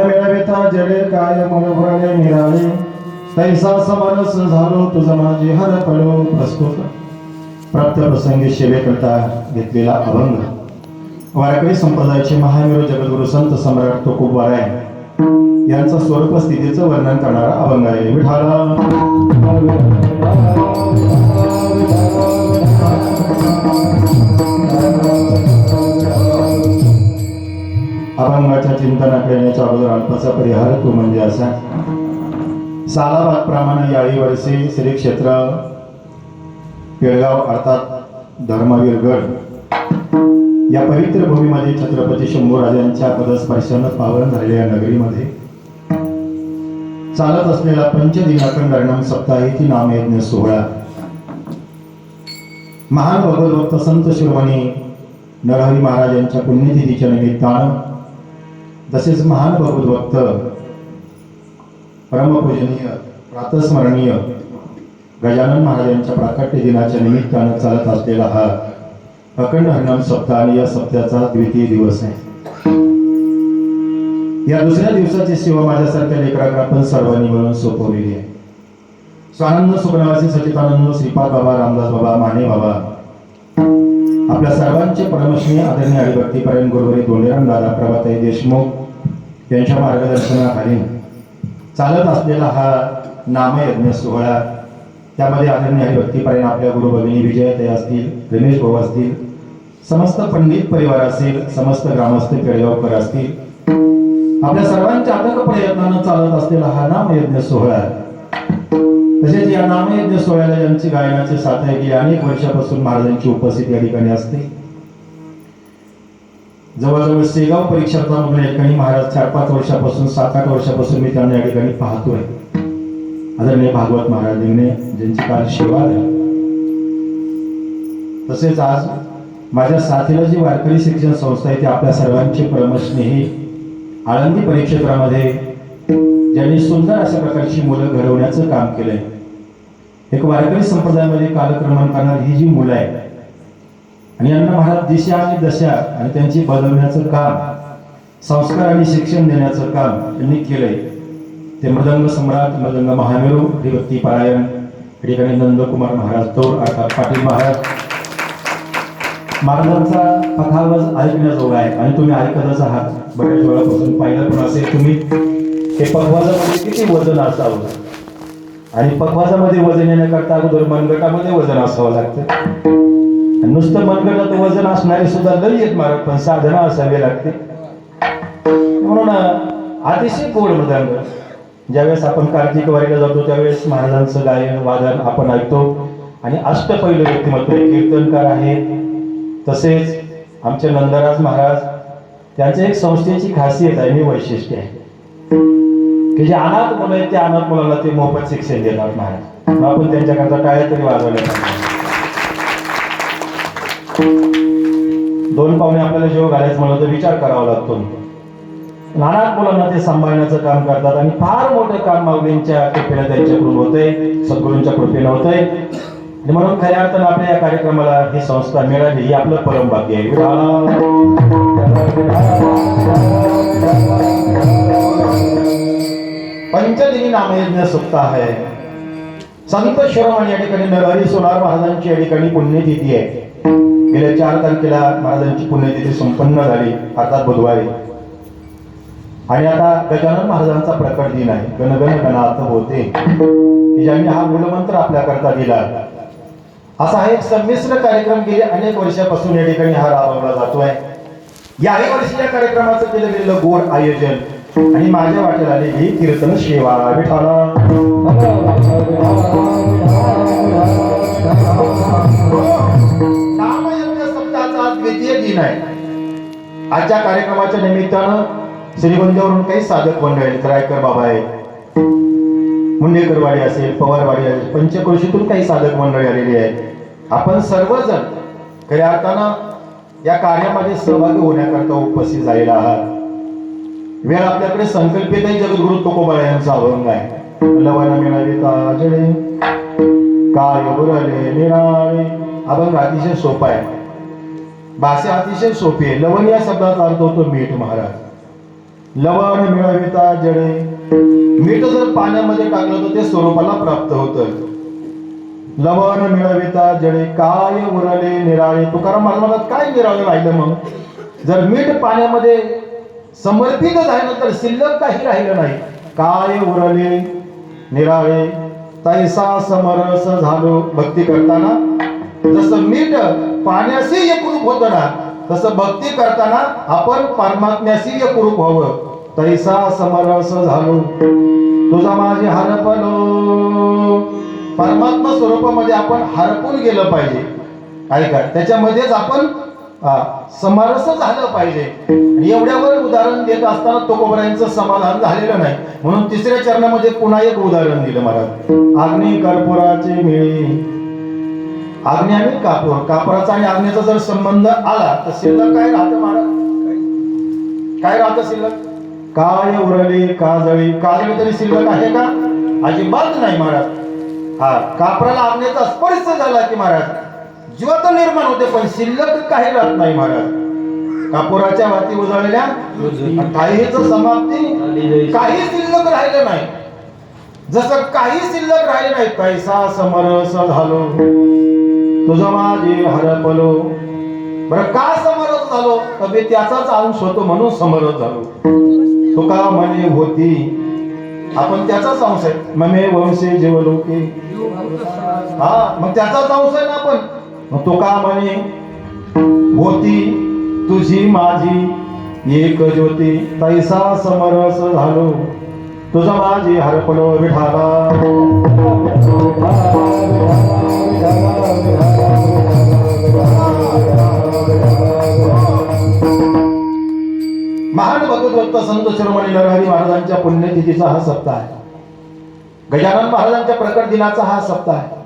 मिळविता जडे काय मन भरले निराळे तैसा समरस झालो तुझ माझी हर पडो प्रस्तुत प्राप्त प्रसंगी सेवेकरता घेतलेला अभंग वारकरी संप्रदायाचे महामेरू जगद्गुरु संत सम्राट तुकोबाराय यांचा स्वरूप स्थितीचं वर्णन करणारा अभंग आहे. विठाला अभंगाच्या चिंतनाकडे येण्याच्या अगोदर अल्पाचा परिहार तो म्हणजे असा. सालाबादप्रमाणे याही वर्षी श्री क्षेत्र पेडगाव अर्थात धर्मवीरगड या पवित्र भूमीमध्ये छत्रपती शंभूराजांच्या पदस्पर्शानं पावन झालेल्या नगरीमध्ये चालत असलेला पंचदिनाखंड अर्णम सप्ताही नामयज्ञ सोहळा महान भगवत संत शिरोमणी नरहरी महाराजांच्या पुण्यतिथीच्या निमित्तानं तसेच महान भगवत परमपूजनीय प्रातस्मरणीय गजानन महाराजांच्या प्राकट्य दिनाच्या निमित्तानं चालत असलेला हा अखंड हरिनाम सप्ताह आणि या सप्त्याचा द्वितीय दिवस आहे. या दुसऱ्या दिवसाची सेवा माझ्यासारख्या लेकराकडे आपण सर्वांनी मिळून सोपवलेली आहे. स्वानंद सुखनिवासी सचितानंद श्रीपाद बाबा, रामदास बाबा, माने बाबा, आपल्या सर्वांचे परमश्री आदरणीय हरिभक्तीपरायण गुरुवारी दोंडेराम दादा प्रभाताई देशमुख यांच्या मार्गदर्शनाखाली चालत असलेला हा नामयज्ञ सोहळा, त्यामध्ये आदरणीय हरिभक्तीपरायण आपल्या गुरु भगिनी विजयाताई असतील, रमेश भाऊ असतील, समस्त पंडित परिवार असेल, समस्त ग्रामस्थ पेडगावकर असतील, आपल्या सर्वांच्या अथक प्रयत्नानं चालत असलेला हा नामयज्ञ सोहळा. तसेच या नामयज्ञ सोहळ्याला ज्यांची गायनाचे साथ आहे की अनेक वर्षापासून महाराजांची उपस्थिती या ठिकाणी असते. जवळजवळ शेगाव परीक्षार्थामधून या ठिकाणी महाराज 4-5 वर्षापासून 7-8 वर्षापासून मी त्यांना या ठिकाणी पाहतोय. आदरणीय भागवत महाराज लिंगणे ज्यांची काल सेवा झाली. तसेच आज माझ्या साथीला जी वारकरी शिक्षण संस्था आहे ती आपल्या सर्वांचे परमस्नेही आळंदी परिक्षेत्रामध्ये ज्यांनी सुंदर अशा प्रकारची मुलं घडवण्याचं काम केलंय. एक वारकरी संप्रदायामध्ये कालक्रमण करणारी ही जी मुलं आहे आणि यांना महाराज दिशा आणि दशा आणि त्यांची बदलण्याचं काम, संस्कार आणि शिक्षण देण्याचं काम त्यांनी केलंय. ते मृदंग सम्राट, मृदंग महामेरू, हरिभक्तीपरायण ठिकाणी नंदकुमार महाराज तोर अर्थात पाटील महाराजांचा पखावज ऐकण्याजोगा आहे आणि तुम्ही ऐकतच आहात. बऱ्याच वेळापासून पाहिलं पण असेल तुम्ही हे पखवाजामध्ये किती वजन असावं आणि पखवाजामध्ये वजन येण्याकरता अगोदर मनगटामध्ये वजन असावं लागतं. नुसतं मनगटात वजन असणारे सुद्धा लई येत मारत, पण साधना असावी लागते. म्हणून अतिशय गोड मृदंग ज्यावेळेस आपण कार्तिक वारीला जातो त्यावेळेस महाराजांचं गायन वादन आपण ऐकतो आणि अष्टपैलू व्यक्तिमत्व कीर्तनकार आहेत. तसेच आमचे नंदराज महाराज त्यांच्या एक संस्थेची खासियत आहे आणि वैशिष्ट्य आहे की जे अनाथ मुलं आहेत त्या अनाथ मुलांना ते मोफत शिक्षण देतात महाराज. आपण त्यांच्याकरता टाळ्या तरी वाजवल्या पाहिजे. 2 पाहुणे आपल्याला जेव्हा घालायचं म्हणलं तर विचार करावा लागतो. अनाथ मुलांना ते सांभाळण्याचं काम करतात आणि फार मोठं काम माऊलींच्या कृपेने त्यांच्याकडून होतंय, सद्गुरूंच्या कृपेने होतंय. आणि म्हणून खऱ्या अर्थानं आपल्या या कार्यक्रमाला ही संस्था मिळाली ही आपलं परम भाग्य आहे. पंचदिनी नामयज्ञ सप्ताह आहे. संत शिरोमणी या ठिकाणी नरहरी सोनार महाराजांची या ठिकाणी पुण्यतिथी आहे. गेल्या 4 तारखेला महाराजांची पुण्यतिथी संपन्न झाली अर्थात बुधवारी. आणि आता गजानन महाराजांचा प्रकट दिन आहे. गणगण गणात होते की ज्यांनी हा मूलमंत्र आपल्याकरता दिला. असा एक संमिश्र कार्यक्रम गेले अनेक वर्षापासून या ठिकाणी हा राबवला जातोय. याही वर्षी या कार्यक्रमाचं केलं गेलेलं गोड आयोजन आणि माझ्या वाटेला आली ही कीर्तन सेवा. विठाला नामयज्ञ सप्ताहाचा द्वितीय दिन आहे. आजच्या कार्यक्रमाच्या निमित्तानं श्रीगोंद्यावरून काही साधक मंडळ आहेत. रायकर बाबा आहेत, मुंडेकरवाडी असेल, पवारवाडी असेल, पंचक्रोशीतून काही साधक मंडळी आलेली आहेत. आपण सर्वजण खऱ्या अर्थानं या कार्यामध्ये सहभागी होण्याकरता उपस्थित झालेला आहात. वेळ आपल्याकडे संकल्पित आहे. जगद्गुरु तुकोबा यांचा अभंग आहे. लवण मिळविता जडे काय बुरले निराळे. अभंग अतिशय सोपा आहे, भाषा अतिशय सोपी आहे. लवण या शब्दाचा अर्थ होतो मीठ महाराज. लवण मिळविता जडे, मीठ जर पाण्यामध्ये टाकलं तर ते स्वरूपाला प्राप्त होतं. लवण मिळविता जडे काय उरले निराळे. तुकाराम महाराज म्हणतात काय निराळे राहिलं मग? जर मीठ पाण्यामध्ये समर्पित झालं तर शिल्लक काही राहिलं नाही. काय उरले निराळे तैसा समरस झालो. भक्ती करताना जसं मीठ पाण्याशी एकरूप होतं ना, तसं भक्ती करताना आपण परमात्म्याशी एकरूप व्हावं. तैसा समरस झालो तुझा माझे हरपलो. परमात्मा स्वरूपामध्ये आपण हरपून गेलं पाहिजे. ऐका, त्याच्यामध्येच आपण समरस झालं पाहिजे. आणि एवढ्यावर उदाहरण देत असताना तुकोबरायांचं समाधान झालेलं नाही, म्हणून तिसऱ्या चरणामध्ये पुन्हा एक उदाहरण दिलं महाराज. अग्नी कर्पुराचे मिळे. अग्नी आणि कापूर, कापुराचा आणि अग्नीचा जर संबंध आला तर शिल्लक काय राहतं महाराज? काय राहतं शिल्लक? काय उरले काजळी. काजळी तरी शिल्लक आहे का? अजिबात नाही महाराज. कापराला अग्नीचा स्पर्श झाला की महाराज जीवात निर्माण होते, पण शिल्लक काही राहत नाही महाराज. कापुराच्या वाती उजळल्या, काहीच समाप्ती, काही शिल्लक राहिलं नाही. जसं काही शिल्लक राहिले नाही तैसा समरस झालो तुझा माझे हरपलो. बरं का समरस झालो? तर मी त्याचाच अंश होतो म्हणून समरस झालो. तुका म्हणे होती, आपण त्याचाच अंश आहे. ममे वंशे जीवलोके, मग त्याचाच अंश आहे ना आपण. मग तुका म्हणे होती तुझी माझी एक ज्योती तैसा समरस झालो तुझा माझी हरपलो विठाला. महान भगवत संत शिरोमणी नरहरी महाराजांच्या पुण्यतिथीचा हा सप्ताह आहे. गजानन महाराजांच्या प्रकट दिनाचा हा सप्ताह आहे.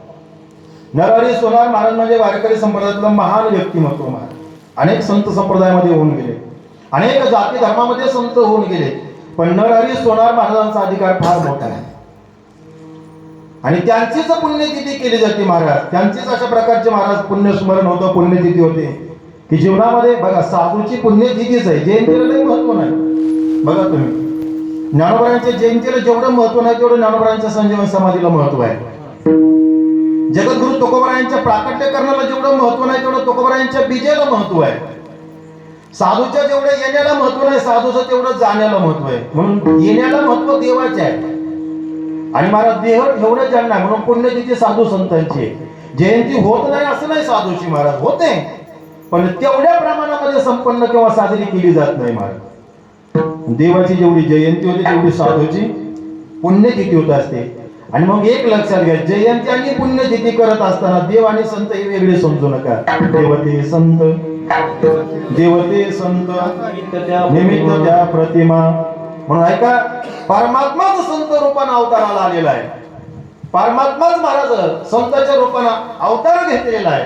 नरहरी सोनार महाराज म्हणजे वारकरी संप्रदायातलं महान व्यक्तिमत्व महाराज. अनेक संत संप्रदायामध्ये होऊन गेले, अनेक जाती धर्मामध्ये संत होऊन गेले, पण नरहरी सोनार महाराजांचा अधिकार फार मोठा आहे. आणि त्यांचीच पुण्यतिथी केली जाते महाराज. त्यांचीच अशा प्रकारचे महाराज पुण्यस्मरण होतं, पुण्यतिथी होते की जीवनामध्ये. बघा, साधूची पुण्यतिथीच आहे, जयंतीला लई महत्व नाही. बघा तुम्ही, ज्ञानोबरांच्या जयंतीला जेवढं महत्व नाही तेवढं ज्ञानोबरांच्या संजीवन समाधीला महत्व आहे. जगद्गुरु तुकोबरायांच्या प्राकट्यकरणाला जेवढं महत्व नाही तेवढं तुकोबरायांच्या बीजेला महत्व आहे. साधूच्या जेवढं येण्याला महत्व नाही, साधूचं तेवढं जाण्याला महत्व आहे. म्हणून येण्याला महत्व देवाचे आहे आणि महाराज देह ठेवणं ज्यांना, म्हणून पुण्यतिथी साधू संतांची. जयंती होत नाही असं नाही साधूची महाराज, होते, पण तेवढ्या प्रमाणामध्ये संपन्न किंवा साजरी केली जात नाही महाराज. देवाची जेवढी जयंती होते तेवढी साधूची पुण्यतिथी होत असते. आणि मग एक लक्षात घ्या, जयंती आणि पुण्यतिथी करत असताना देव आणि संत हे वेगळे समजू नका. देवते संत, देवते संत निमित्त त्या प्रतिमा. म्हणून ऐका, परमात्माच संत रूपाने अवताराला आलेला आहे. परमात्माच महाराज संतांच्या रूपाने अवतार घेतलेला आहे.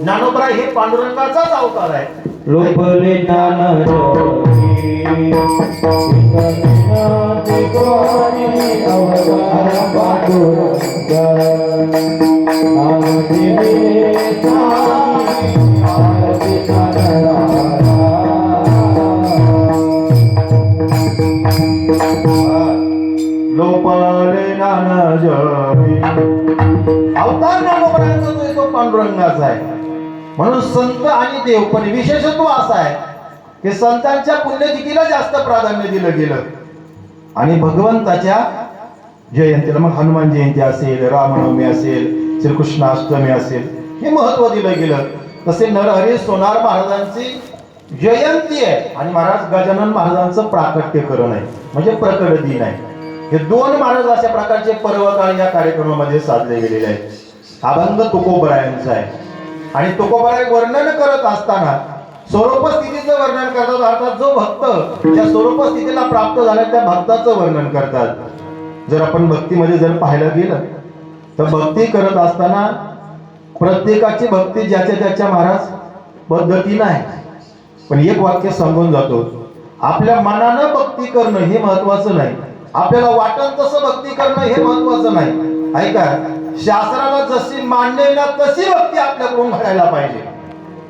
ज्ञानोबा हे पांडुरंगाचाच अवतार आहे. लोपले ज्ञान लोपले ज्ञान जपी. अवतार ज्ञानोबरांचा तो पांडुरंगाचा आहे. म्हणून संत आणि देव, पण विशेषत्व असं आहे की संतांच्या पुण्यतिथीला जास्त प्राधान्य दिलं गेलं आणि भगवंताच्या जयंतीला, मग हनुमान जयंती असेल, रामनवमी असेल, श्रीकृष्णाष्टमी असेल, हे महत्व दिलं गेलं. तसे नरहरी सोनार महाराजांची जयंती आहे आणि महाराज गजानन महाराजांचं प्राकट्यकरण आहे, म्हणजे प्रकट दिन आहे. हे दोन महाराज अशा प्रकारचे पर्व काळ या कार्यक्रमामध्ये साधले गेलेले आहेत. अभंग तुकोबरायांचा आहे आणि तुकोबराय वर्णन करत असताना स्वरूप स्थितीचं वर्णन करतात. अर्थात जो भक्त ज्या स्वरूप स्थितीला प्राप्त झाला त्या भक्ताचं वर्णन करतात. जर आपण भक्तीमध्ये जर पाहायला गेलं तर भक्ती करत असताना प्रत्येकाची भक्ती ज्याच्या त्याच्या महाराज पद्धतीनं आहे. पण एक वाक्य सांगून जातो, आपल्या मनानं भक्ती करणं हे महत्वाचं नाही, आपल्याला वाटत तसं भक्ती करणं हे महत्वाचं नाही. ऐका, शास्त्राला जशी मान्य आहे ना तशी भक्ती आपल्याकडून घडायला पाहिजे.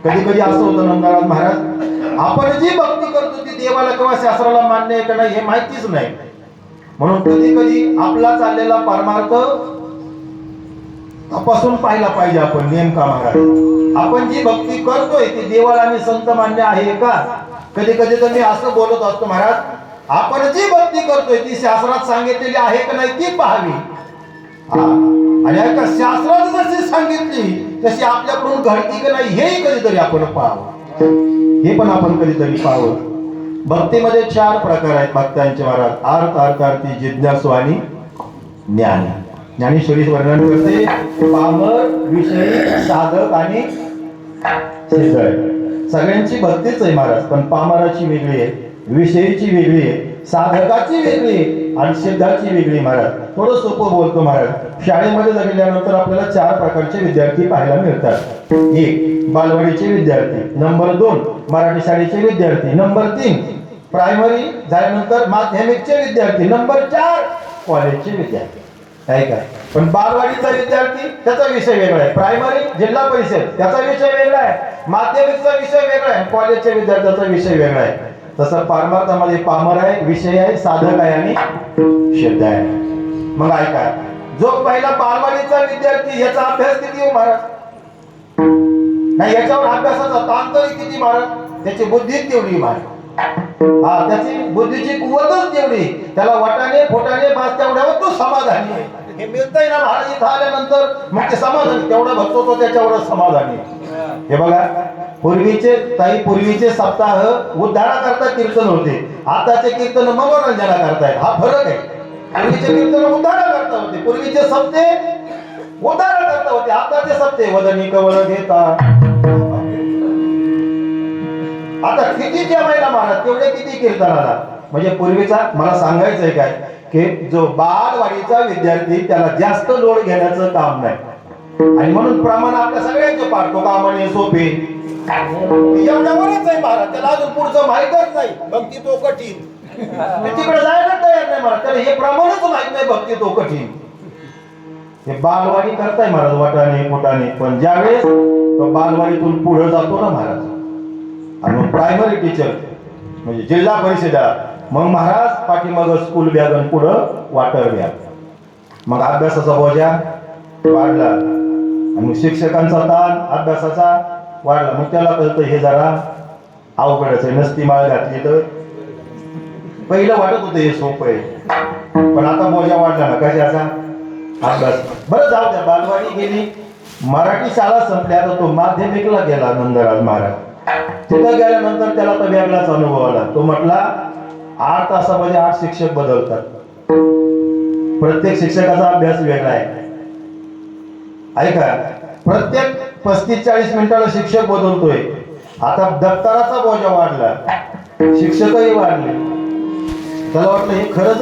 कधी कधी असं होतं नंदराज महाराज आपण जी भक्ती करतो ती देवाला किंवा शास्त्राला मान्य आहे का नाही हे माहितीच नाही. म्हणून कधी कधी आपला चाललेला परमार्थ तपासून पाहिला पाहिजे आपण नेमका महाराज. आपण जी भक्ती करतोय ती देवाला आणि संत मान्य आहे का. कधी कधी तर मी असं बोलत असतो महाराज, आपण जी भक्ती करतोय ती शास्त्रात सांगितलेली आहे का नाही ती पाहावी. आणि ऐका, शास्त्रात जशी सांगितली तशी आपल्याकडून घडती का नाही हेही कधीतरी आपण पाहावं. हे पण आपण कधीतरी पाहावं. भक्तीमध्ये 4 प्रकार आहेत भक्तांचे महाराज. अर्थ, अर्थार्थी, जिज्ञासू आणि ज्ञानी. ज्ञानेश्वरी वर्णन करते पामर, विषयी, साधक आणि सिद्ध. सगळ्यांची भक्तीच आहे महाराज, पण पामराची वेगळी आहे, विषयीची वेगळी आहे, साधकाची वेगळी आहे आणि सिद्धाची वेगळी. महाराज थोडं सोपं बोलतो महाराज. शाळेमध्ये गेल्यानंतर आपल्याला 4 प्रकारचे विद्यार्थी पाहायला मिळतात. 1 बालवाडीचे विद्यार्थी, नंबर 2 मराठी शाळेचे विद्यार्थी, नंबर 3 प्रायमरी झाल्यानंतर माध्यमिकचे विद्यार्थी, नंबर 4 कॉलेजचे विद्यार्थी. काय काय पण बालवाडीचा विद्यार्थी त्याचा विषय वेगळा आहे, प्रायमरी जिल्हा परिषद त्याचा विषय वेगळा आहे, माध्यमिकचा विषय वेगळा आहे, कॉलेजच्या विद्यार्थ्याचा विषय वेगळा आहे. तसं परमार्थामध्ये पामर आहे, विषय आहे, साधक आहे आणि सिद्ध आहे. मग ऐका, जो पहिला बालवाडीचा विद्यार्थी याचा अभ्यास किती हो महाराज, नाही याच्यावर अभ्यासाचा ताण तरी किती महाराज, त्याची बुद्धी तेवढी महाराज. त्याची बुद्धीची कुवतच तेवढी, त्याला वाटाणे फोटाणे बास तेवढ्यावर तो समाधानी आहे. हे मिळतंय ना महाराज इथं आल्यानंतर, मग ते समाधानी तेवढा भक्तो तो त्याच्यावरच समाधानी. हे बघा, पूर्वीचे सप्ताह उद्धारा करता कीर्तन होते, आताचे कीर्तन मनोरंजना करतायत. हा फरक आहे. पूर्वीचे कीर्तन उद्धारा करता होते, पूर्वीचे सप्ते उद्धारा करता होते, आताचे सप्ते वदनी कवळ घेता. आता किती जेवायला महाराज तेवढे किती कीर्तनाला. म्हणजे पूर्वीचा मला सांगायचंय काय की जो बालवाडीचा विद्यार्थी त्याला जास्त लोड घेण्याचं काम नाही, आणि म्हणून प्रमाण आपल्या सगळ्यांचे पाडतो कामाने सोपे एवढ्यावरच आहे महाराज. त्याला अजून पुढचं माहितच नाही, भक्ती तो कठीण. तिकडे जायला तयार नाही महाराज, त्याला हे प्रमाणच माहित नाही, भक्ती तो कठीण. हे बालवाडी करताय महाराज वाटाणे फोटाणे, पण ज्यावेळेस तो बालवाडीतून पुढे जातो ना महाराज, आणि मग प्रायमरी टीचर म्हणजे जिल्हा परिषद, मग महाराज पाठीमाग स्कूल बॅग आणि पुढं वॉटर बॅग. मग अभ्यासाचा बोजा वाढला आणि मग शिक्षकांचा ताण अभ्यासाचा वाढला. मग त्याला कळतं हे जरा अवघडच आहे, नसती माळ घातली तर. पहिलं वाटत होतं हे सोपं आहे, पण आता बोजा वाढला ना कशाचा, अभ्यास. बरं जाऊ द्या, बालवाडी गेली, मराठी शाळा संपल्या, आता तो माध्यमिकला गेला नंदराज महाराज. तिथं गेल्यानंतर त्याला तर वेगळाच अनुभव आला. तो म्हटला 8 तासामध्ये 8 शिक्षक बदलतात, प्रत्येक शिक्षकाचा अभ्यास वेगळा आहे. ऐका, प्रत्येक 35-40 मिनिटाला शिक्षक बदलतोय. आता दप्तराचा बोजा वाढला, शिक्षकही वाढले. त्याला वाटलं हे खरंच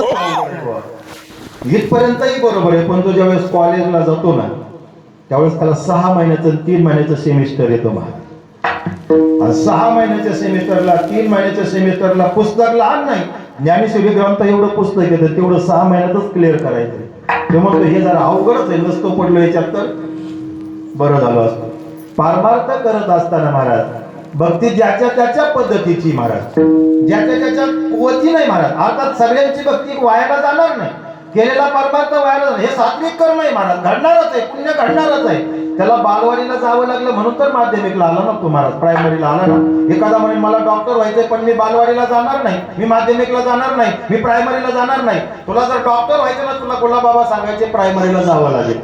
इथपर्यंतही बरोबर आहे, पण तो ज्यावेळेस कॉलेजला जातो ना त्यावेळेस त्याला 6 महिन्याचं 3 महिन्याचं सेमिस्टर येतो महाराज. 6 महिन्याच्या सेमिस्टरला 3 महिन्याच्या सेमिस्टरला पुस्तक लहान नाही, ज्ञानेश्वरी ग्रंथ एवढं पुस्तक येतं तेवढं 6 महिन्यातच क्लिअर करायचं. त्यामुळे हे जरा अवघडच आहे, नसतो पडलो याच्यात तर बरं झालं असतं. पारमार्थ करत असताना महाराज भक्ती ज्याच्या त्याच्या पद्धतीची महाराज, ज्याच्या त्याच्या कुवती नाही महाराज. अर्थात सगळ्यांची भक्ती वायाला जाणार नाही, केलेला परमार्थ वायाला जाणार, हे सात्विक कर्म आहे महाराज, घडणारच आहे, पुण्य घडणारच आहे. त्याला बालवाडीला जावं लागलं म्हणून तर माध्यमिकला आला ना तो महाराज, प्रायमरीला आला ना. एखादा म्हणे मला डॉक्टर व्हायचंय पण मी बालवाडीला जाणार नाही, मी माध्यमिकला जाणार नाही, मी प्रायमरीला जाणार नाही. तुला जर डॉक्टर व्हायचं ना, तुला कोल्हा बाबा सांगायचे प्रायमरीला जावं लागेल,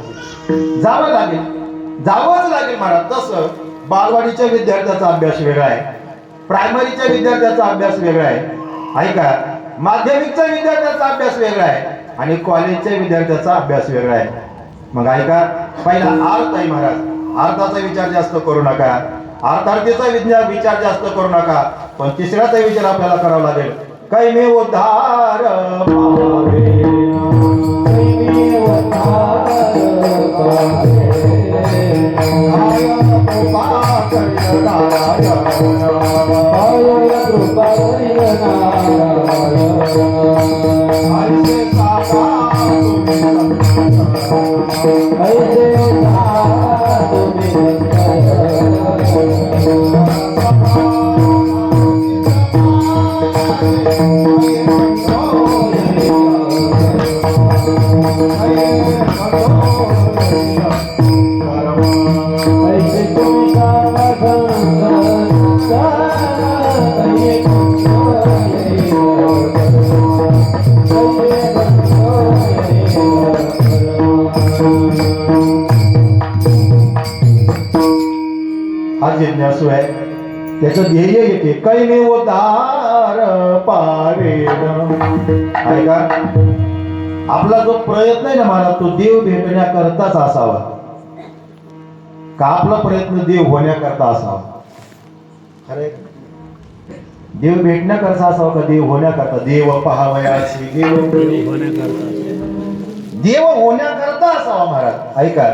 जावंच लागेल महाराज. तसं बालवाडीच्या विद्यार्थ्याचा अभ्यास वेगळा आहे, प्रायमरीच्या विद्यार्थ्याचा अभ्यास वेगळा आहे. ऐका, माध्यमिकच्या विद्यार्थ्याचा अभ्यास वेगळा आहे आणि कॉलेजच्या विद्यार्थ्याचा अभ्यास वेगळा आहे. मग ऐका, पहिला अर्थ आहे महाराज, अर्थाचा विचार जास्त करू नका, अर्थार्थीचा विचार जास्त करू नका, पण तिसऱ्याचा विचार आपल्याला करावा लागेल. कै मे उद्धार पावे, जिज्ञासू आहे. त्याचं ध्येय येते कैमे उद्धार पावेन. ऐका, आपला जो प्रयत्न आहे ना महाराज, तो देव भेटण्याकरताच असावा का आपला प्रयत्न देव होण्याकरता असावा? खरे देव भेटण्याकरता असावा का देव होण्याकरता? देव पहावयासी देव होण्याकरता असावा महाराज. ऐका,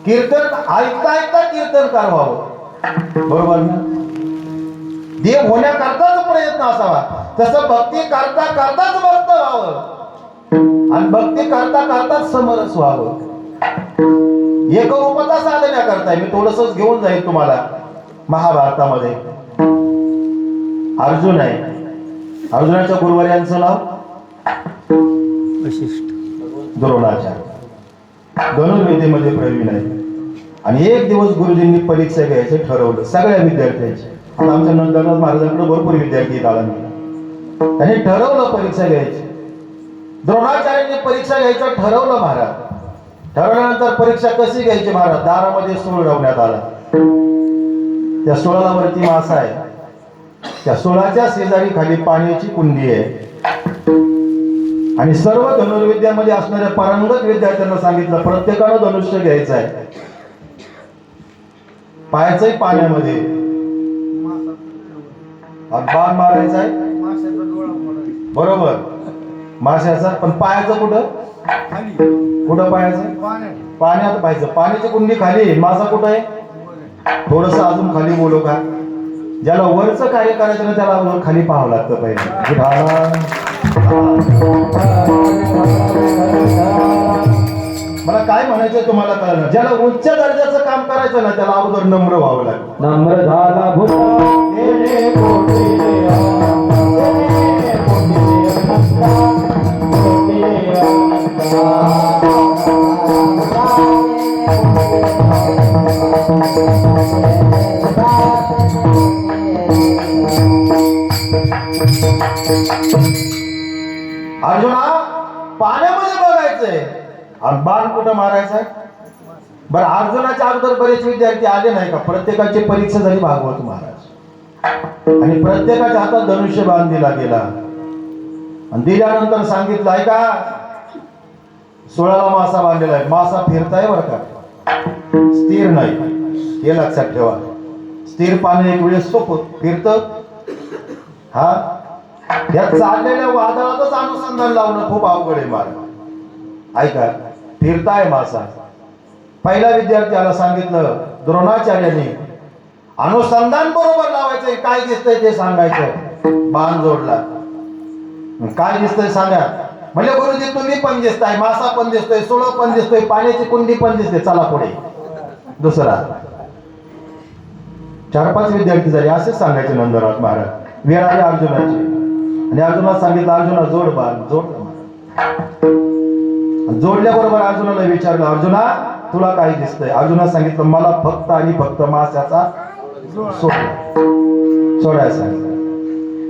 कीर्तन ऐकता ऐकता कीर्तनकार व्हावं, बरोबर ना? देव होण्याकरताच प्रयत्न असावा. तसं भक्ती करता करताच भक्त व्हावं आणि भक्ती करता करताच समरस व्हावं. एकरूपता साधण्याकरता मी थोडंसंच घेऊन जाईल तुम्हाला. महाभारतामध्ये अर्जुन आहे. अर्जुनाच्या गुरुवर्यांचं नाव द्रोणाचार्य. धनुर्विद्येमध्ये प्रवीण आहे. आणि एक दिवस गुरुजींनी परीक्षा घ्यायचं ठरवलं सगळ्या विद्यार्थ्यांची. आता आमच्या नंदनराज महाराजांकडे भरपूर विद्यार्थी काळात त्यांनी ठरवलं परीक्षा घ्यायची. द्रोणाचार्यांनी परीक्षा घ्यायचं ठरवलं महाराज. ठरवल्यानंतर परीक्षा कशी घ्यायची महाराज? दारामध्ये सूळ लावण्यात आला. त्या सुळावरती मासा आहे. त्या सुळाच्या शेजारी खाली पाण्याची कुंडी आहे. आणि सर्व धनुर्विद्यामध्ये असणाऱ्या पारंगत विद्यार्थ्यांना सांगितलं प्रत्येकानं धनुष्य घ्यायचं आहे. पायाचंही पाण्यामध्ये बाण मारायचा आहे, बरोबर माशाचा. पण पायाचं कुठं? कुठं पायाचं? पाण्यात पाहायचं. पाण्याची कुंडी खाली, मासा कुठं आहे? थोडस अजून खाली बोलू का? ज्याला वरचं कार्य करायचं ना त्याला वर खाली पाहावं लागतं पहिले. मला काय म्हणायचं तुम्हाला कळलं? ज्याला उच्च दर्जाचं काम करायचं ना त्याला अगोदर नम्र व्हावं लागतं. नम्र झाला अर्जुना, पाण्यामध्ये बघायचंय आणि बाण कुठं मारायचंय? बरं, अर्जुनाच्या अगोदर बरेच विद्यार्थी आले नाही का? प्रत्येकाची परीक्षा झाली भागवत महाराज आणि प्रत्येकाच्या हातात धनुष्य बाण दिला गेला. आणि दिल्यानंतर सांगितलं ऐका, सोळाला मासा बांधलेला आहे. मासा फिरताय बरं का, स्थिर नाही, हे लक्षात ठेवा. स्थिर पाणी एक वेळेस सोपत फिरत. हा, या चाललेल्या वादळातच अनुसंधान लावणं खूप अवघड आहे महाराज. ऐका, फिरताय मासा. पहिला विद्यार्थ्याला सांगितलं द्रोणाचार्यांनी अनुसंधान बरोबर लावायचंय. काय दिसतंय ते सांगायचं. बाण जोडला. काय दिसतंय सांगा. म्हणजे गुरुजी तुम्ही पण दिसताय, मासा पण दिसतोय, सोळं पण दिसतोय, पाण्याची कुंडी पण दिसते, चला पुढे. दुसरा 4-5 विद्यार्थी झाले. असेच सांगायचे नंदराज महाराज. वेळ आली अर्जुनाची आणि अर्जुनाला सांगितलं अर्जुना जोड बाण. जोडलं. जोडल्याबरोबर अर्जुनाला विचारलं अर्जुना तुला काय दिसतंय? अर्जुनाला सांगितलं मला फक्त आणि फक्त माशाचा सोडायला सांगितलं.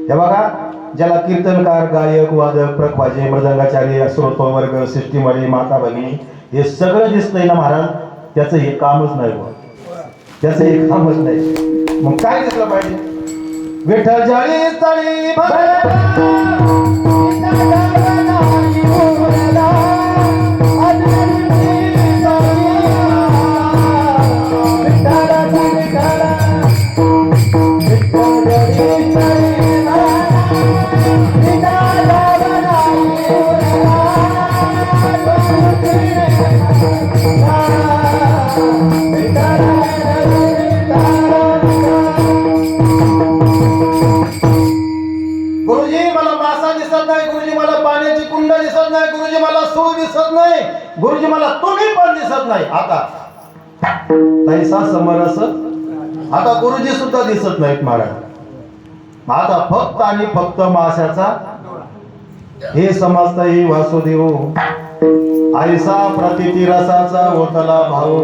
हे बघा, ज्याला कीर्तनकार, गायक, वादक, प्रकवाजे, मृदंगाचार्य, श्रोतवर्ग, सिस्टीमवाले, माता भगिनी हे सगळं दिसतंय ना महाराज, त्याचं हे कामच नाही बुवा. त्याचं हे कामच नाही. मग काय दिसलं पाहिजे? विठ्ठल जाळी तळी गुरुजी मला तुम्ही पण दिसत नाही. आता तैसा समरस आता गुरुजी सुद्धा दिसत नाहीत महाराज. आता फक्त आणि फक्त माशाचा हे समजताही वासुदेव आईसा प्रतिती रसाचा ओतला भाऊ.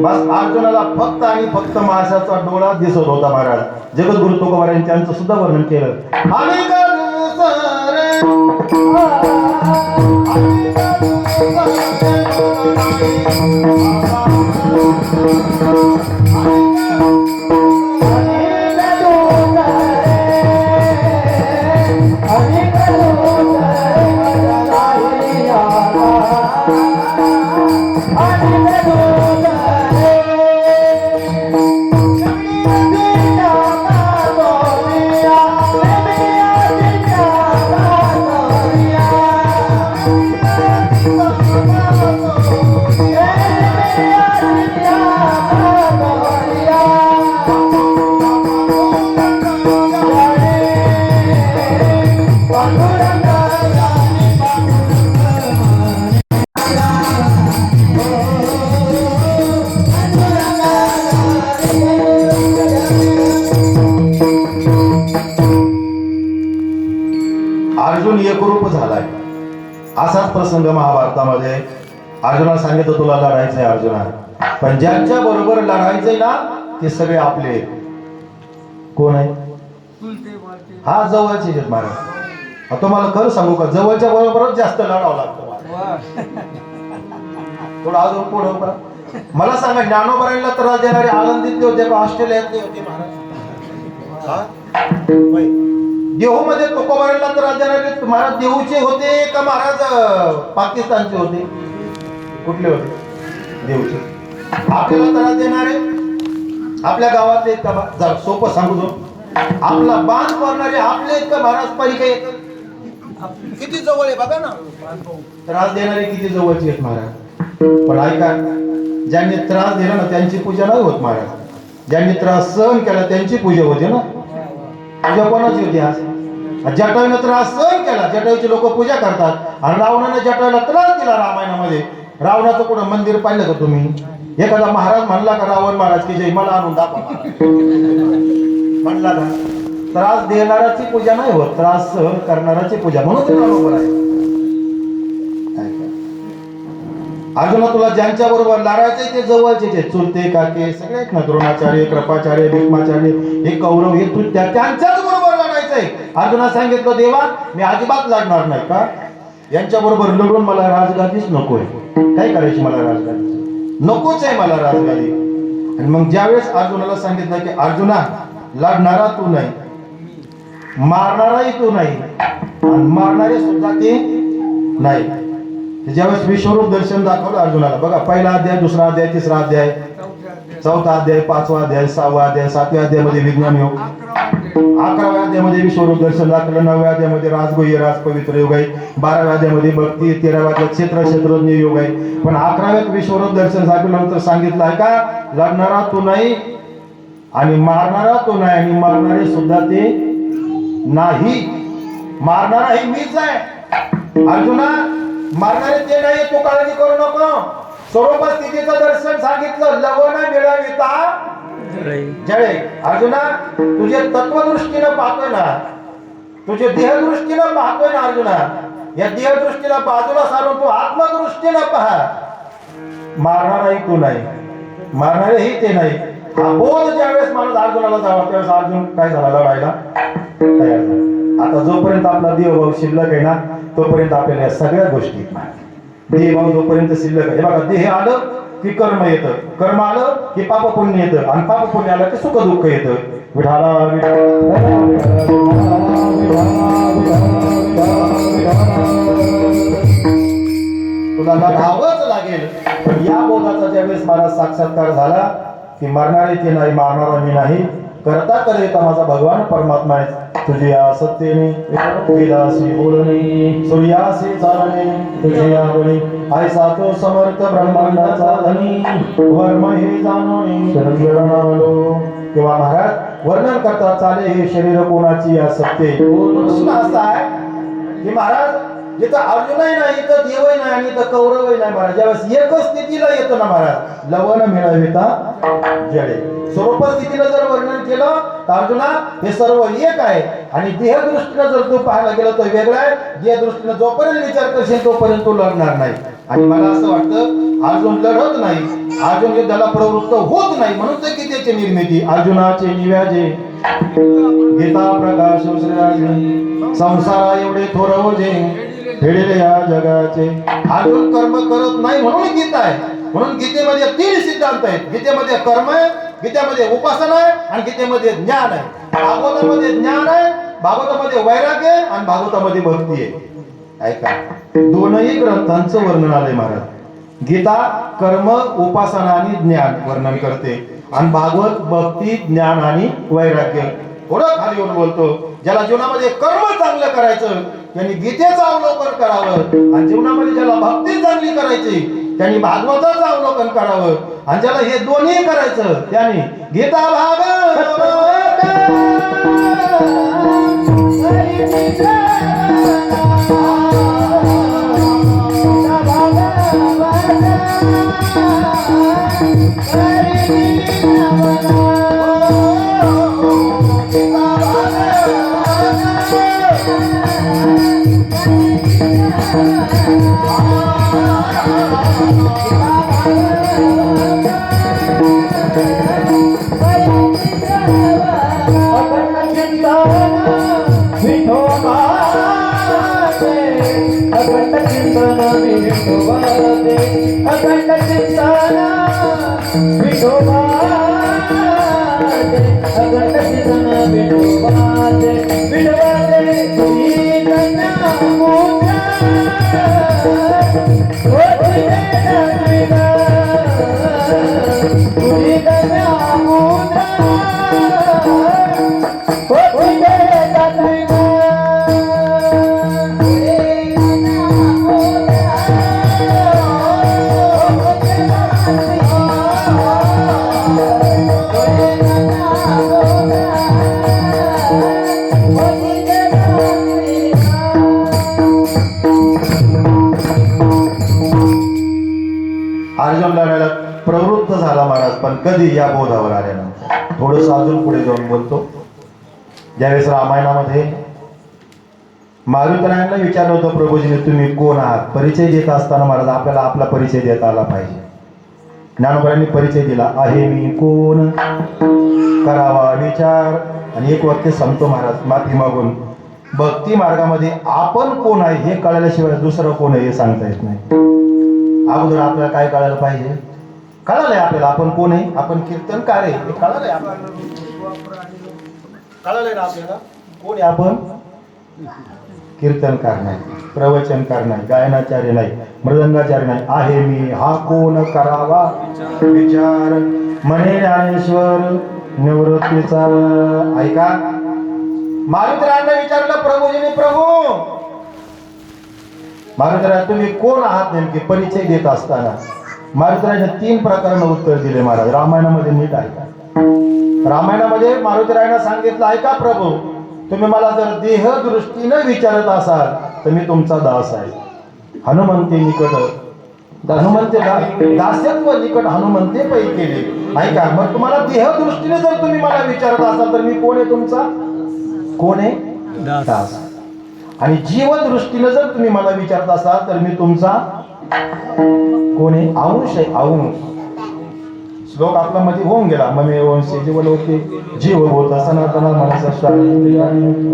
बस अर्जुनाला फक्त आणि फक्त माशाचा डोळा दिसत होता महाराज. जगद्गुरु तुकोबारायांनी त्यांचं सुद्धा वर्णन केलं. आणि एकरूप झालाय. असाच प्रसंग महाभारतामध्ये अर्जुनाला सांगितलं तुला लढायचंय अर्जुना, पण ज्यांच्या बरोबर लढायचंय ना ते सगळे आपले आहेत. कोण आहे? हा जवळचे आहेत महाराज. तुम्हाला खरं सांगू का, जवळच्या बरोबरच जास्त लढावं लागतं महाराज. थोडं अजून पुढं का मला सांगा, ज्ञानोबरांना त्रास देणारे आनंदीतले होते का ऑस्ट्रेलियातले होते महाराज? देहूमध्ये तुकोबारांना त्रास देणारे महाराज देहूचे होते का महाराज पाकिस्तानचे होते? कुठले होते? देहूचे. आपल्याला त्रास देणारे आपल्या गावातले का? जरा सोपं सांगू जो, आपला बांध करणारे आपले का महाराज? पालिका येत किती जवळ आहे बघा ना. त्रास देणारे किती जवळचे आहेत महाराज. पण ऐका, ज्यांनी त्रास दिला ना त्यांची पूजा नाही होत महाराज. ज्यांनी त्रास सहन केला त्यांची पूजा होते ना. पूजा कोणाची होती? आज जटायूने त्रास सहन केला, जटायूची लोक पूजा करतात. आणि रावणाने जटायूला त्रास दिला रामायणामध्ये. रावणाचं कुठं मंदिर पाहिलं का तुम्ही? एखादा महाराज म्हणला का रावण महाराज की जय मला आणून दाखवा म्हणला का? त्रास देणाराची पूजा नाही होत, त्रास सहन करणाराची पूजा. म्हणून ते बरोबर आहे. अर्जुना तुला ज्यांच्या बरोबर लढायचंय ते जवळचे, चुलते काके सगळे आहेत ना. द्रोणाचार्य, कृपाचार्य, भीष्माचार्य, हे कौरव, हे तू त्यांच्याच बरोबर लढायचंय. अर्जुना सांगितलं देवा मी अजिबात लढणार नाही का? यांच्या बरोबर लढून मला राजगादीच नकोय. काय करायची मला राजगादी? नकोच आहे मला राजगादी. आणि मग ज्यावेळेस अर्जुनाला सांगितलं की अर्जुना लढणारा तू नाही, मारणाराही तू नाही, आणि मारणारे सुद्धा ते नाही. ज्यावेळेस विश्वरूप दर्शन दाखवलं अर्जुनाला, बघा पहिला अध्याय, दुसरा अध्याय, तिसरा अध्याय, चौथा अध्याय, पाचवा अध्याय, सहावा अध्याय, सातव्या अध्यायामध्ये विज्ञान योग, 11व्या अध्यायामध्ये विश्वरूप दर्शन दाखवलं, 9व्या अध्यायामध्ये राजगुह्य राज पवित्र योग आहे, 12व्या अध्यायामध्ये भक्ती, 13व्या अध्यायात क्षेत्रज्ञ योग आहे. पण 11व्यात विश्वरूप दर्शन दाखवल्यानंतर सांगितलं आहे का लढणारा तू नाही आणि मारणारा तू नाही, आणि मारणारे सुद्धा ते नाही. मारणारा ही मीच आहे अर्जुना, मारणारे ते नाही, तू काळजी करू नको. स्वरूप स्थितीचं दर्शन सांगितलं, लवण मिळविता जळे. अर्जुना तुझे तत्वदृष्टीनं पाहतोय ना, तुझे देहदृष्टीनं पाहतोय ना अर्जुना. या देहदृष्टीला बाजूला सारून तू आत्मदृष्टीनं पहा. मारणाराही तू नाही, मारणारेही ते नाही. हा बोध ज्यावेळेस माणूस अर्जुनाला जावा त्यावेळेस अर्जुन काय झाला? लढायला तयार झाला. आता जोपर्यंत आपला देहभाव शिल्लक आहे ना तोपर्यंत आपल्याला या सगळ्या गोष्टी, देहभाव जोपर्यंत शिल्लक आहे, बघा देह आलं की कर्म येतं, कर्म आलं की पाप पुण्य येतं, आणि पाप पुण्य आलं की सुख दुःख येतं. विठाला तुला लढावंच लागेल. पण या बोधाचा ज्यावेळेस मला साक्षात्कार झाला की मरणारे ते नाही, मारणारा मी नाही, करता करेता माझा भगवान परमात्मा आहे. तुझे या सत्तेने वेदासी बोलणे, सूर्यासी चालणे, तुझे आवडे ऐसा तो समर्थ ब्रह्मांडाचा धनी, वर्म हे जाणवणे शरणलो. तेव्हा महाराज वर्णन करता चाले हे शरीर कोणाची या सत्ते. प्रश्न असा आहे की महाराज जिथं अर्जुनही नाही, इथं देवही नाही, आणि इथं कौरवही नाही महाराज. ज्यावेळेस एकच स्थितीला येतो ना महाराज, लवण मिळविता जडे. स्वरूप स्थितीनं जर वर्णन केलं तर अर्जुना हे सर्व एक आहे, आणि देहदृष्टीनं जर तू पाहायला गेलं तर वेगळं आहे. देहदृष्टीनं जोपर्यंत विचार करशील तोपर्यंत तू लढणार नाही. आणि मला असं वाटतं अर्जुन लढत नाही, अर्जुन युद्धाला प्रवृत्त होत नाही, म्हणून तर गीतेची निर्मिती. अर्जुनाचे निव्याजे गीता प्रकाश श्रीराजे, संसारा एवढे थोरवजे फेडले या जगाचे. अर्जुन कर्म करत नाही म्हणून गीता आहे. म्हणून गीतेमध्ये 3 सिद्धांत आहेत. गीतेमध्ये कर्म आहे, गीतेमध्ये उपासना आहे, आणि गीतेमध्ये ज्ञान आहे. भागवतामध्ये ज्ञान आहे, भागवतामध्ये वैराग्य आहे, आणि भागवतामध्ये भक्ती आहे. ऐका, दोनही ग्रंथांचं वर्णन आलंय महाराज. गीता कर्म, उपासना आणि ज्ञान वर्णन करते, आणि भागवत भक्ती, ज्ञान आणि वैराग्य. थोडं खाली येऊन बोलतो, ज्याला जीवनामध्ये कर्म चांगलं करायचं त्यांनी गीतेचं अवलोकन करावं, आणि जीवनामध्ये ज्याला भक्ती चांगली करायची त्यांनी भागवताचं अवलोकन करावं, आणि ज्याला हे दोन्ही करायचं त्यांनी गीता भागवत अखंड चिंतन विठोबाचे, अखंड चिंतन विठोबाचे, अखंड चिंतन विठोबाचे, विठोबाचे तुम्ही कन्या मोठ्या, तुम्ही कन्या मोठ्या, अर्जुन लढायला प्रवृत्त झाला महाराज, पण कधी या बोधावर आल्यानंतर. थोडस अजून पुढे जाऊन बोलतो. ज्यावेळेस रामायणामध्ये मारुतीरायांना विचारलं होतं प्रभूजीने तुम्ही कोण आहात, परिचय देत असताना महाराज आपल्याला आपला परिचय देता आला पाहिजे. ज्ञानोबांनी परिचय दिला, आहे मी कोण, करावा विचार. आणि एक वाक्य सांगतो महाराज माफी मागून, भक्ती मार्गामध्ये आपण कोण आहे हे कळल्याशिवाय दुसरं कोण आहे हे सांगता येत नाही. अगोदर आपल्याला काय कळायला पाहिजे, कळालंय आपल्याला आपण कोण आहे, आपण कीर्तनकार आहे हे कळालंय आपल्याला, कळालंय ना आपल्याला कोण आहे आपण. कीर्तनकार नाही, प्रवचनकार नाही, गायनाचार्य नाही, मृदंगाचार्य नाही, आहे मी हा कोण, करावा विचार. म्हणे ज्ञानेश्वर निवृत्तीचा. ऐका, मारुतीरायांना विचारलं प्रभूजीने, प्रभू मारुतीराय तुम्ही कोण आहात नेमके, परिचय देत असताना मारुतीरायाने 3 प्रकारानं उत्तर दिले महाराज. रामायणामध्ये नीट ऐका. रामायणामध्ये मारुतीरायाने सांगितलं, ऐका प्रभू, तुम्ही मला जर देह दृष्टीनं विचारत असाल तर मी तुमचा दास आहे. हनुमंते निकट, हनुमंते दास्यत्व निकट हनुमंते पै केले. ऐका, मग तुम्हाला देह दृष्टीने जर तुम्ही मला विचारत असाल तर मी कोण आहे, तुमचा कोण आहे, दास. आणि जीवदृष्टीनं जर तुम्ही मला विचारत असाल तर मी तुमचा कोण आहे, अंश आहे, अंश. श्लोक आपला मध्ये होऊन गेला, ममे वंशे जीवलोके जीवभूत सनातन मनस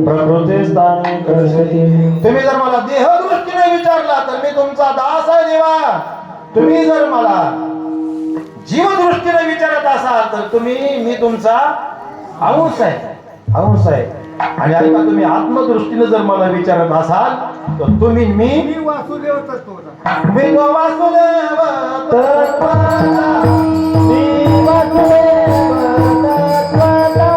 प्रकृती स्थाने करशती. तुम्ही जर मला देहदृष्टीने विचारला तर मी तुमचा दास आहे देवा. तुम्ही जर मला जीवदृष्टीने विचारत असाल तर मी तुमचा अंश आहे, अंश आहे. आणि ऐका, तुम्ही आत्मदृष्टीने जर मला विचारत असाल तर तुम्ही मी वासुदेव तत्व, मी तो वासुदेव तत्वाचा, मी वासुदेव तत्वाचा.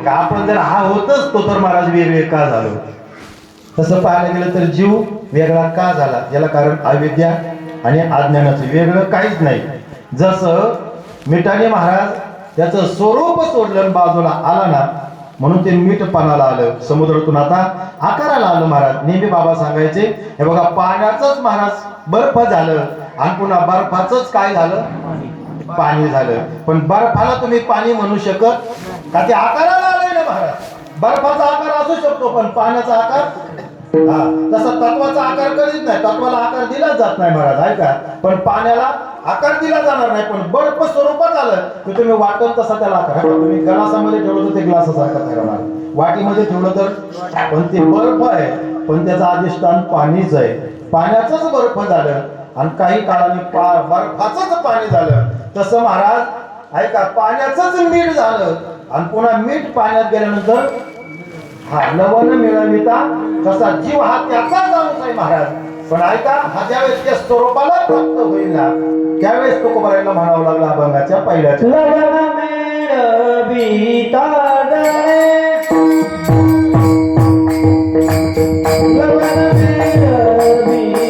आपण जर हा होतच तो तर महाराज वेगळे का झालो. तसं पाहायला गेलं तर जीव वेगळा का झाला, याला कारण अविद्या आणि अज्ञानाचं, वेगळं काहीच नाही. जसं मिठाने महाराज त्याचं स्वरूप सोडलं बाजूला आला ना, म्हणून ते मीठ पानाला आलं, समुद्रातून आता आकाराला आलं. महाराज नेहमी बाबा सांगायचे, हे बघा पाण्याचंच महाराज बर्फ झालं आणि पुन्हा बर्फाचंच काय झालं, पाणी झालं. पण बर्फाला तुम्ही पाणी म्हणू शकत का, ते आकाराला आलंय ना महाराज. बर्फाचा आकार असू शकतो पण पाण्याचा आकार, तसा तत्वाचा आकार कधीच नाही, तत्वाला आकार दिलाच जात नाही महाराज. ऐका, पण पाण्याला आकार दिला जाणार नाही, पण बर्फ स्वरूपात आलं की तुम्ही वाटत तसा त्याला आकार. तुम्ही ग्लासामध्ये ठेवलं तर ते ग्लासासारखं ठरवणार, वाटीमध्ये ठेवलं तर, पण ते बर्फ आहे, पण त्याचं अधिष्ठान पाणीच आहे. पाण्याचंच बर्फ झालं आणि काही काळाने बर्फाचंच पाणी झालं. तसं महाराज ऐका, पाण्याचंच मीठ झालं आणि पुन्हा मीठ पाण्यात गेल्यानंतर हा लवण मिळविता, तसा जीव हा त्याचाच अंश आहे महाराज. पण ऐका, हा ज्यावेळेस त्या स्वरूपाला प्राप्त होईल ना, त्यावेळेस तुकोबारायला म्हणावं लागला अभंगाच्या पहिल्याच्या लग्न मेळविता जळे लग्न मेळविता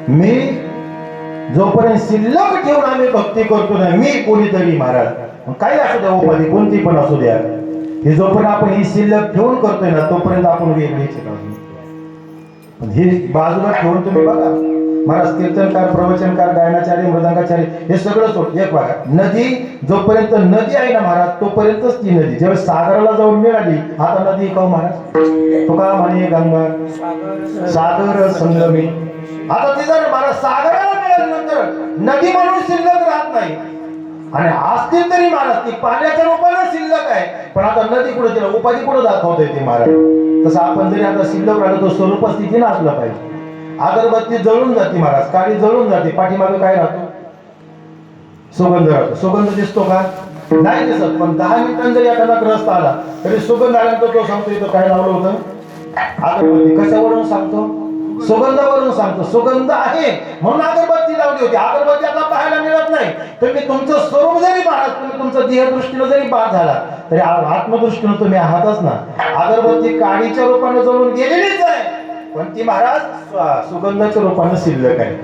मी जोपर्यंत शिल्लक ठेवून आम्ही भक्ती करतो ना, मी कोणीतरी महाराज मग काही असू द्या उपाधी कोणती पण असू द्या, हे जोपर्यंत आपण ही शिल्लक ठेवून करतोय ना तोपर्यंत आपण वेगळीच पण ही बाजूला ठेवून तुम्ही बघा महाराज, कीर्तनकार, प्रवचनकार, गायनाचार्य, मृदंगाचार्य हे सगळं सोड. एक बघा, नदी जोपर्यंत नदी आहे ना महाराज तोपर्यंतच ती नदी, ज्यावेळेस सागराला जाऊन मिळाली आता नदी का महाराज, तुका म्हणे गंगा सागर संगमी. आता ती जर महाराज सागराला मिळाल्यानंतर नदी म्हणून शिल्लक राहत नाही, आणि असतील तरी महाराज ती पाण्याच्या रूपाने शिल्लक आहे, पण आता नदी कुठे तिला उपाधी कुठे दाखवतोय ते महाराज. तसं आपण जरी आता शिल्लक राहिलो तो स्वरूप स्थितीनं असलं पाहिजे. अगरबत्ती जळून जाते महाराज, काळी जळून जाते, पाठीमागे काय राहतो, सुगंध राहतो. सुगंध दिसतो का, नाही दिसत, पण 10 मिनिटांनी जरी एखादा ग्रस्त आला तरी सुगंध आल्यानंतर तो सांगतो इथं काय लावलं होतं, अगरबत्ती. कशावरून सांगतो, सुगंधावरून सांगतो. सुगंध आहे म्हणून अगरबत्ती लावली होती. अगरबत्ती आता पाहायला मिळत नाही. तुम्ही तुमचं स्वरूप जरी महाराज, तुम्ही तुमचं देहदृष्टीनं जरी बाद झाला तरी आत्मदृष्टीनं तुम्ही आहातच ना. अगरबत्ती काडीच्या रूपाने जळून गेलेलीच आहे, पण ती महाराज सुगंधाच्या रूपाने शिल्लक आहे.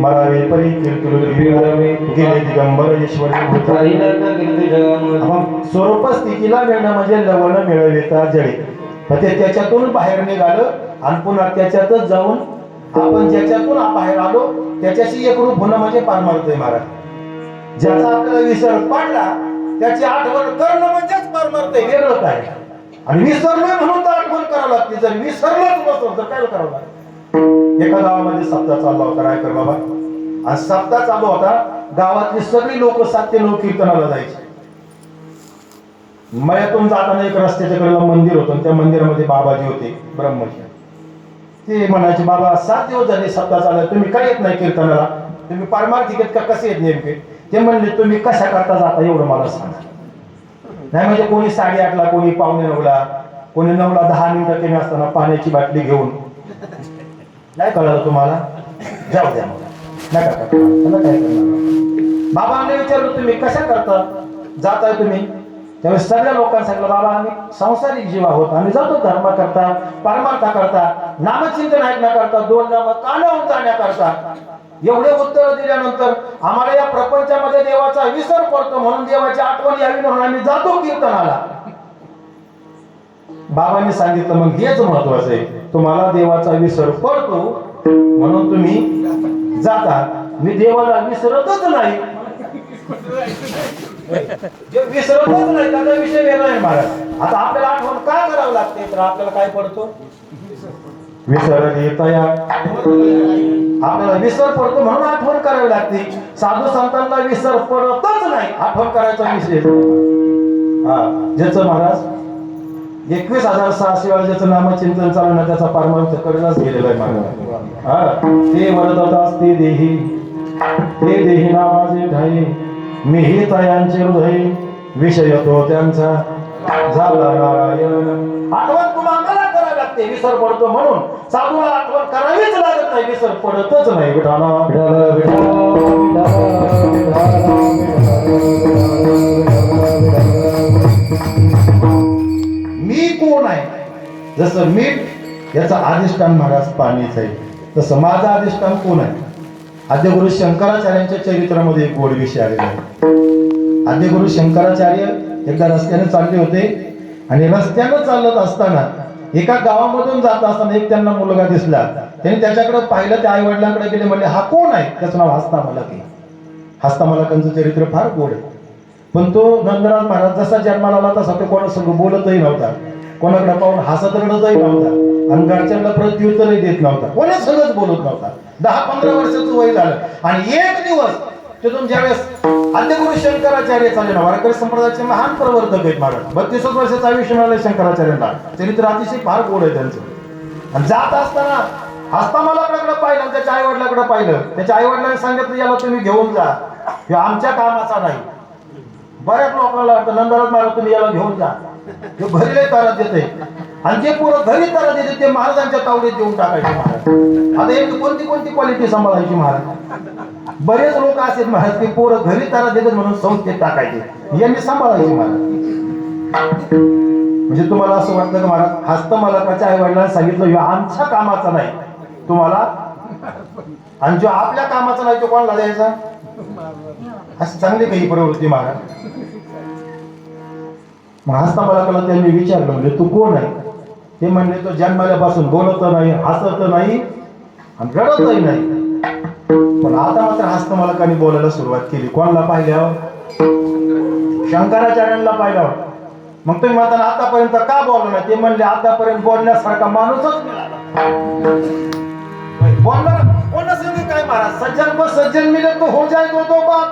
मरावे परी गेले दिगंबर ईश्वरी स्वरूप स्थितीला मिळणं म्हणजे लवण मिळविता जळे. ते त्याच्यातून बाहेर निघालं आणि पुन्हा त्याच्यातच जाऊन आपण ज्याच्यातून बाहेर आलो त्याच्याशी एकरूप होणं म्हणजे पारमार्थ आहे महाराज. ज्याचा आपल्याला विसर पडला त्याची आठवण करणं म्हणजेच पारमार्थ आहे, वेगळं काय. आणि विसरलोय म्हणून तर आठवण करावं लागते. जर विसरलोच नसतो तर काय करावं लागतं. एका गावामध्ये सप्ताह चालला होता, रायकर बाबा, आणि सप्ताह चालू होता. गावातली सगळी लोक 7 ते 9 कीर्तनाला जायचे. मयातून जाताना एक रस्त्याच्या कडेला मंदिर होतं, त्या मंदिरामध्ये बाबाजी होते ब्रह्मचारी. ते म्हणायचे, बाबा 7 दिवस झाले सप्ताह चालला, तुम्ही काय येत नाही कीर्तनाला, तुम्ही पारमार्थिक आहेत का, कसे येत नेमके. ते म्हणले, तुम्ही कशा करता जाता एवढं मला सांगा. नाही म्हणजे कोणी 8:30ला, कोणी 8:45ला, कोणी 9ला 10 मिनिटं कमी असताना पाण्याची बाटली घेऊन. नाही कळलं तुम्हाला, जाऊ द्या मला, नका त्याला काय करणार. बाबांनी विचारलं, तुम्ही कशा करता जाताय तुम्ही. त्यावेळेस सगळ्या लोकांनी सांगितलं, बाबा आम्ही सांसारिक जीव आहोत, आम्ही जातो धर्म करता, परमार्था करता, नामचिंतन ऐकण्याकरता, 2 नाम कानावून जाण्याकरता. एवढे उत्तर दिल्यानंतर आम्हाला या प्रपंचामध्ये देवाचा विसर पडतो, म्हणून देवाची आठवण यावी म्हणून आम्ही जातो कीर्तनाला. बाबांनी सांगितलं, मग हेच महत्वाचं आहे, तुम्हाला देवाचा विसर पडतो म्हणून तुम्ही जाता. मी देवाला विसरतच नाही, विसरतच नाही, त्याचा विषय वेगळा आहे महाराज. आता आपल्याला आठवण काय करावं लागते, तर आपल्याला काय पडतो, विसर येतया. आपल्याला विसर पडतो म्हणून आठवण करावी लागते. साधू संतांना विसर पडतच नाही, आठवण करायचा विषय. ज्याचं महाराज 21,600 वेळा ज्याचं नामचिंतन चालू ना त्याचा पारमार्थ कडेलाच गेलेला आहे महाराज. ते वरदत असते देही, ते देही नावाचे ठाई, मीही तयांचे हृदय, विषय तो त्यांचा झाला नारायण. आठवण तुम्हाला करावी लागते, विसर पडतो म्हणून. साधूला आठवण करावीच लागत नाही, विसर पडतच नाही. मी कोण आहे, जसं मीठ याचा अधिष्ठान महाराज पाणीच आहे. तसं माझा अधिष्ठान कोण आहे? आद्यगुरु शंकराचार्यांच्या चरित्रामध्ये एक गोड विषय आलेला आहे. आद्यगुरु शंकराचार्य एकदा रस्त्याने चालले होते आणि रस्त्यानं चालत असताना एका गावामधून जात असताना एक त्यांना मुलगा दिसला. त्यांनी त्याच्याकडे पाहिलं, त्या आई वडिलांकडे गेले, म्हणले हा कोण आहे? त्याचं नाव हस्तामलक आहे. हस्तामलकांचं चरित्र फार गोड आहे. पण तो नंदराज महाराज जसा जन्माला आला तसा तो कोणासंग बोलतही नव्हता, कोणाकडे पाहून हसत रडतही नव्हता आणि घरच्यांना प्रत्युत्तरही देत नव्हता, कोणासंगच बोलत नव्हता. 10-15 वर्षाचं वय झालं आणि एक दिवस तिथून ज्यावेळेस आद्यगुरु शंकराचार्य चालले ना, वारकरी संप्रदायाचे महान प्रवर्तक आहेत महाराज. 32 वर्षाचं आयुष्य मिळालं शंकराचार्यांना. चरित्र अतिशय फार गोड आहे त्यांचं. आणि जात असताना हस्तामलकाकडे पाहिलं, त्याच्या आई वडिलांकडे पाहिलं. त्याच्या आई वडिलांनी सांगितलं याला तुम्ही घेऊन जा, हे आमच्या कामाचा नाही. बऱ्याच लोकांना वाटतं नंदराज महाराज तुम्ही याला घेऊन जा, हे घरी लय तारा देते. आणि जे पोरं घरी तारा देते ते महाराजांच्या तावडीत देऊन टाकायचे महाराज. आता यांची कोणती कोणती क्वालिटी सांभाळायची महाराज? बरेच लोक असेल महाराज की पोरं घरी तारा देतात म्हणून संस्थेत टाकायचे, यांनी सांभाळायचे महाराज. म्हणजे तुम्हाला असं वाटतं का महाराज हस्तमलकाच्या आई वडिलांनी सांगितलं ह्यो आमच्या कामाचा नाही तुम्हाला, आणि जो आपल्या कामाचा नाही तो कोणाला द्यायचा? अशी चांगली काही प्रवृत्ती महाराज. मग हस्तामलकाला त्यांनी विचारलं, म्हणजे तू कोण आहे? ते म्हणले तो जन्मल्यापासून बोलत नाही, हसत नाही आणि रडतही नाही. पण आता मात्र हस्तमलकाने बोलायला सुरुवात केली. कोणाला पाहिल्यावर? शंकराचार्यांना पाहिल्यावर. मग तुम्ही म्हणता आतापर्यंत का बोललो नाही? ते म्हणले आतापर्यंत बोलण्यासारखा माणूसच मिळाला. बोलणार कोणासंग काय महाराज? सज्जन को सज्जन मिले तो हो जाए तो बात,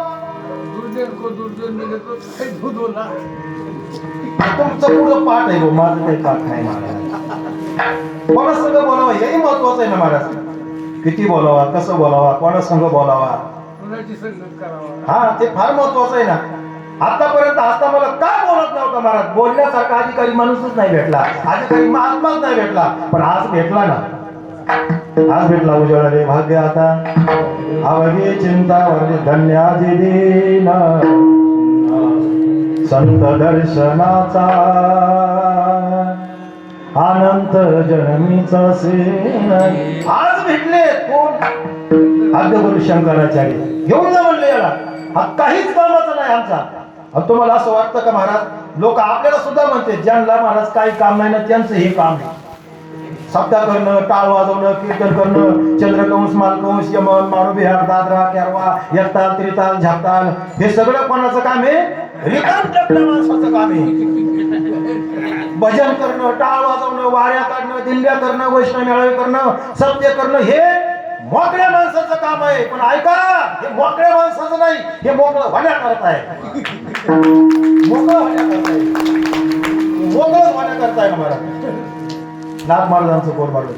दुर्जन को दुर्जन मिले तो तुमचं पुढं पाठ आहे, माझं काही पाठ नाही महाराज. कोणासंग बोलावं हेही महत्वाचं आहे ना महाराज. किती बोलावा, कसं बोलावा, कोणासंग बोलावा, हा ते फार महत्वाचं आहे ना. आतापर्यंत हस्तामलक का बोलत नव्हता महाराज? बोलण्यासारखा अधिकारी माणूसच नाही भेटला, अधिकारी महात्माच नाही भेटला. पण आज भेटला ना, आज भेटला. उजळले भाग्य आता अवघी चिंता वरली धन्याजी दीन संत दर्शनाचा अनंत जनमीचा सेन. आज भेटले कोण? आद्यगुरु शंकराचार्य. घेऊन जा म्हणले याला, हा काहीच कामाचा नाही आमचा. आणि तुम्हाला असं वाटतं का महाराज लोक आपल्याला सुद्धा म्हणते ज्यांना महाराज काही काम नाही ना त्यांचं हे काम आहे. सप्ताह करणं, टाळ वाजवणं, कीर्तन करणं, चंद्रकंस, मालकंस, यमन, मारुबिहार, दादरा, केरवा, एकताल, त्रिताल, झापताल, हे सगळं कोणाचं काम आहे? रिकाम टपल्या माणसाचं काम आहे. भजन करणं, टाळ वाजवणं, वाऱ्या काढणं, दिंड्या करणं, वैष्णव मेळावे करणं, सत्य करणं हे मोकळ्या माणसाचं काम आहे. पण ऐका, हे मोकळ्या माणसाचं नाही, हे मोकळं होण्याकरता आहे. मोकळं होण्याकरता आहे, मोकळं होण्याकरता आहे महाराज. नाथ महाराजांचं कोण मारलं?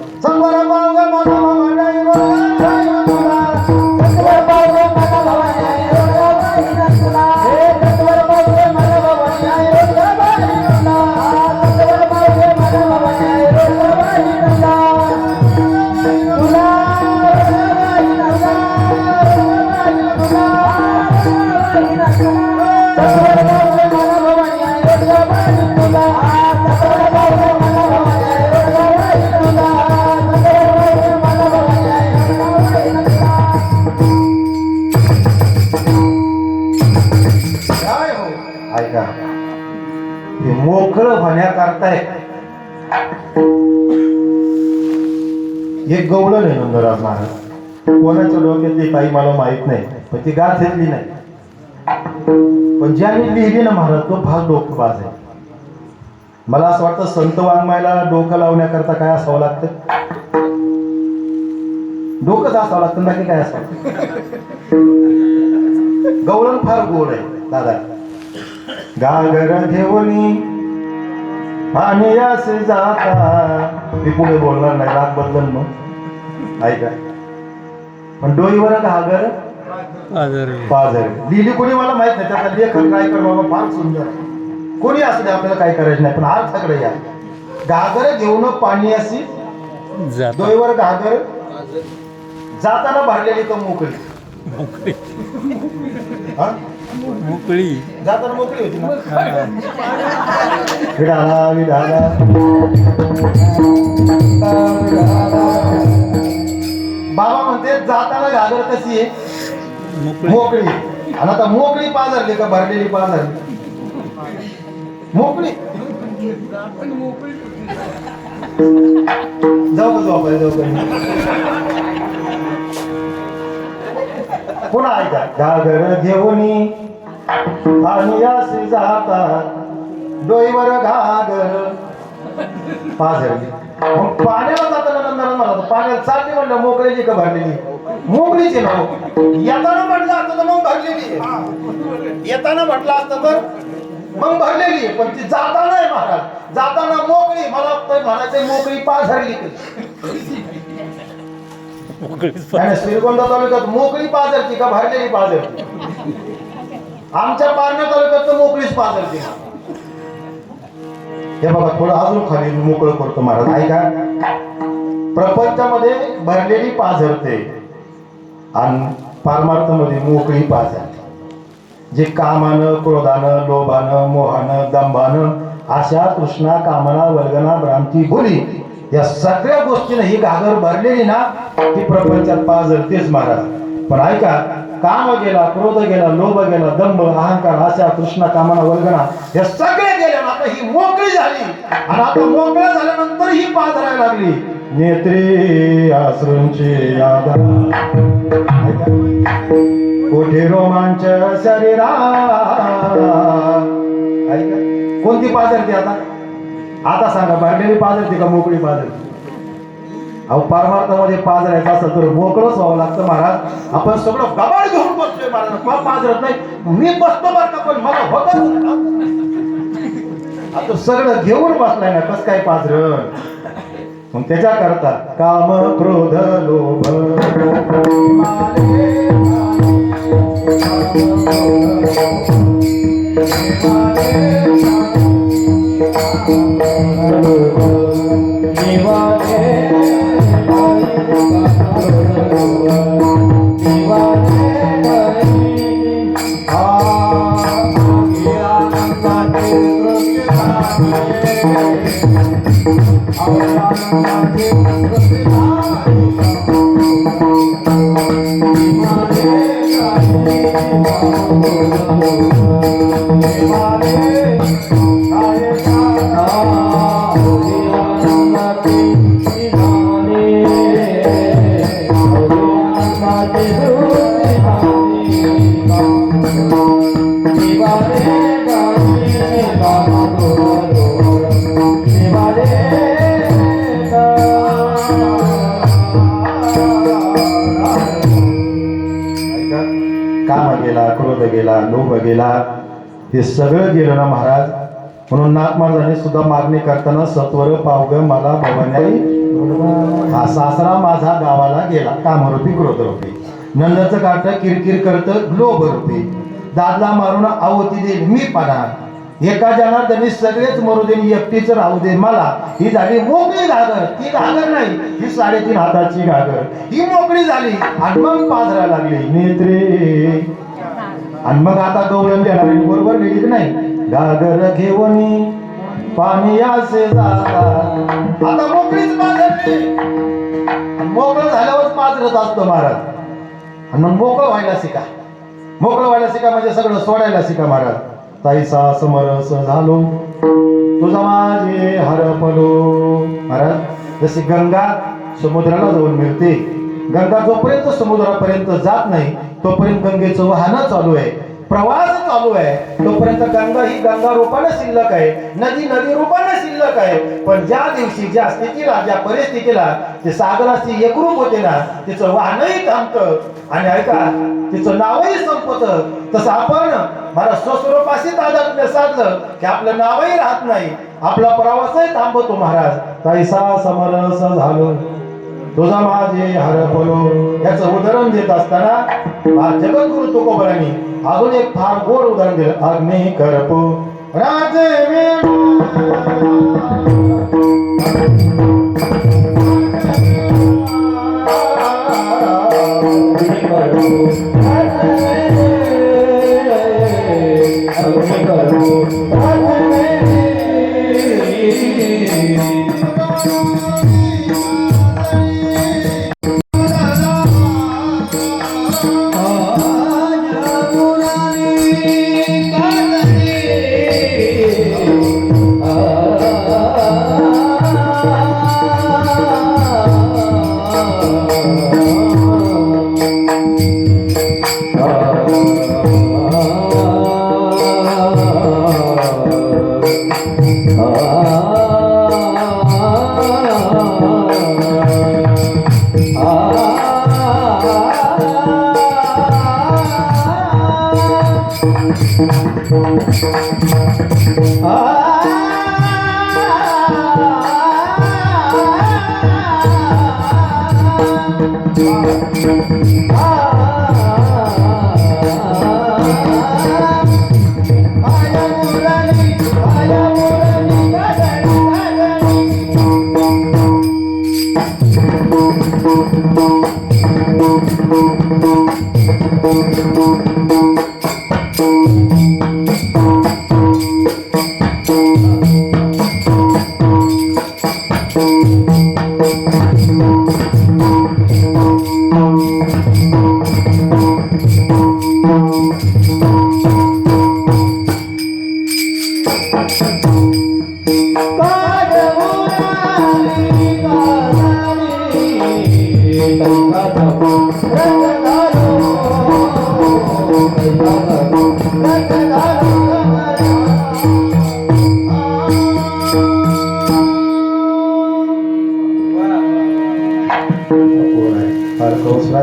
ऐका, हे मोकळं होण्याकरता एक गवळण आहे नंदराज महाराज. कोणाच्या डोक्यात ते काही मला माहित नाही, पण ती गाथेतली नाही. पण ज्याने लिहिली ना महाराज तो फार डोकबाज आहे. मला असं वाटतं संत वाङ्मयाला डोकं लावण्याकरता काय असावं लागतं? डोकंच असावं लागतं, बाकी काय असावं? गवळण फार गोड आहे दादा. गागर घेऊनी आणि असे जाता, मी पुढे बोलणार नाही, राग बदलन मग ऐका. पण डोईवर घागर पाझर लिहिली कोणी मला माहित नाही. त्याचा लेखन काय कर बाबा फार सुंदर. कोणी असू दे, आपल्याला काय करायचं नाही, पण अर्थाकडे या. घागर घेऊन पाणी अशी डोईवर घागर जाताना भरलेली तर मोकळी मोकळी जाताना मोकळी होती ना. विडाला विडाला बाबा म्हणते जाताना घागर कशी आहे मोकळी. आणि आता मोकळी पाझरली का भरलेली पाझरली? मोकळी. जाऊ का झोपायला जाऊ का? पुन्हा ऐका. घागर घेऊनी आणि असे जातात डोईवर घागर पाझरली. मग पाण्याला जाताना नंतर मला पाण्याला चालली म्हणलं मोकळीची का भरलेली? मोकळीची ना. येताना म्हटलं असतं तर मग भरलेली आहे. येताना म्हटलं असतं तर मग भरलेली आहे. पण ती जाताना आहे महाराज. जाताना मोकळी. मला तर म्हणायचं मोकळी पाझरली. श्रीगोंदा तालुक्यात मोकळी पाझरती का भरलेली पाझरती? आमच्या पारण्या तालुक्यात तर मोकळीच पाझरती. हे बघा थोडं अजून खाली मोकळं करतो महाराज. ऐका. प्रपंचामध्ये भरलेली पाझरते आणि पारमार्थमध्ये मोकळी पाझरते. जे कामानं, क्रोधानं, लोभानं, मोहानं, दंभानं, आशा, तृष्णा, कामना, वल्गना, भ्रांती, भुली या सगळ्या गोष्टीनं ही घागर भरलेली ना ती प्रपंचात पाझरतेच महाराज. पण ऐका. काम गेला, क्रोध गेला, लोभ गेला, दंभ, अहंकार, आशा, तृष्णा, कामना, वल्गना हे सगळे गेले. आता ही मोकळी झाली. आणि आता मोकळं झाल्यानंतर ही पाझरायला लागली. नेत्री आश्रूंची यादा कोठे रोमांच शरीरा. ऐका. कोणती पाझरते आता? आता सांगा भरलेली पाझरते का मोकळी पाझरते? अहो पारमार्थामध्ये पाझरायचं असतं तर मोकळंच व्हावं लागतं महाराज. आपण सगळं गबाळ घेऊन बसतोय महाराज. पाझरत नाही. मी बसतो बरं का पण मला होतच आता सगळं घेऊन बसलाय ना कस काय पाझरण? मग त्याच्याकरता काम, क्रोध, लोभ गेला, लोभ गेला, हे सगळं गेलं ना महाराज. म्हणून नाथ महाराजांनी सुद्धा मागणी करताना सत्वर पावग मला भवानी हा सासरा माझा गावाला गेला कामरूपी क्रोधरूपी. नंदाचं काट किरकिर करत लोभ रूपी. दादला मारून आवती देईल मी पाना. एका जनार्दनी सगळेच मरू देईल एकटीच राहू दे मला. ही झाली मोकळी घागर. ती घागर नाही, ही 3.5 हाताची घागर. ही मोकळी झाली आणि मग पाझरायला लागली नेत्रे. आणि मग आता गवळण देणारी बरोबर गेली की नाही. घागर घेऊन पाणी असे जाता. आता मोकळीच पाझरली. मोकळं झाल्यावर पाझरत असतो महाराज. आणि मग मोकळं व्हायला शिका. मोकळं व्हायला शिका म्हणजे सगळं सोडायला शिका महाराज. ताईसा समरस झालो तुझा माझे हरपलो. महाराज जशी गंगा समुद्राला जाऊन मिळते. गंगा जोपर्यंत समुद्रापर्यंत जात नाही तोपर्यंत गंगेचं वाहन चालू आहे, प्रवास चालू आहे. तोपर्यंत गंगा ही गंगा रूपाने शिल्लक आहे, नदी नदी रूपाने शिल्लक आहे. पण ज्या दिवशी ज्या स्थितीला ज्या परिस्थितीला ते सागराची एकरूप होते ना तिचं वाहनही थांबतं आणि ऐका तिचं नावही संपतं. तसं आपण मला स्वस्वरूपाशी तादात्म्य साधलं की आपलं नावही राहत नाही, आपला प्रवासही थांबतो महाराज. तैसा समरस झालो तुझा माझे हरपलो. याचं उदाहरण देत असताना जगद्गुरु तुकोबांनी अजून एक फार गोड उदाहरण दिलं. अग्नी करपो राजे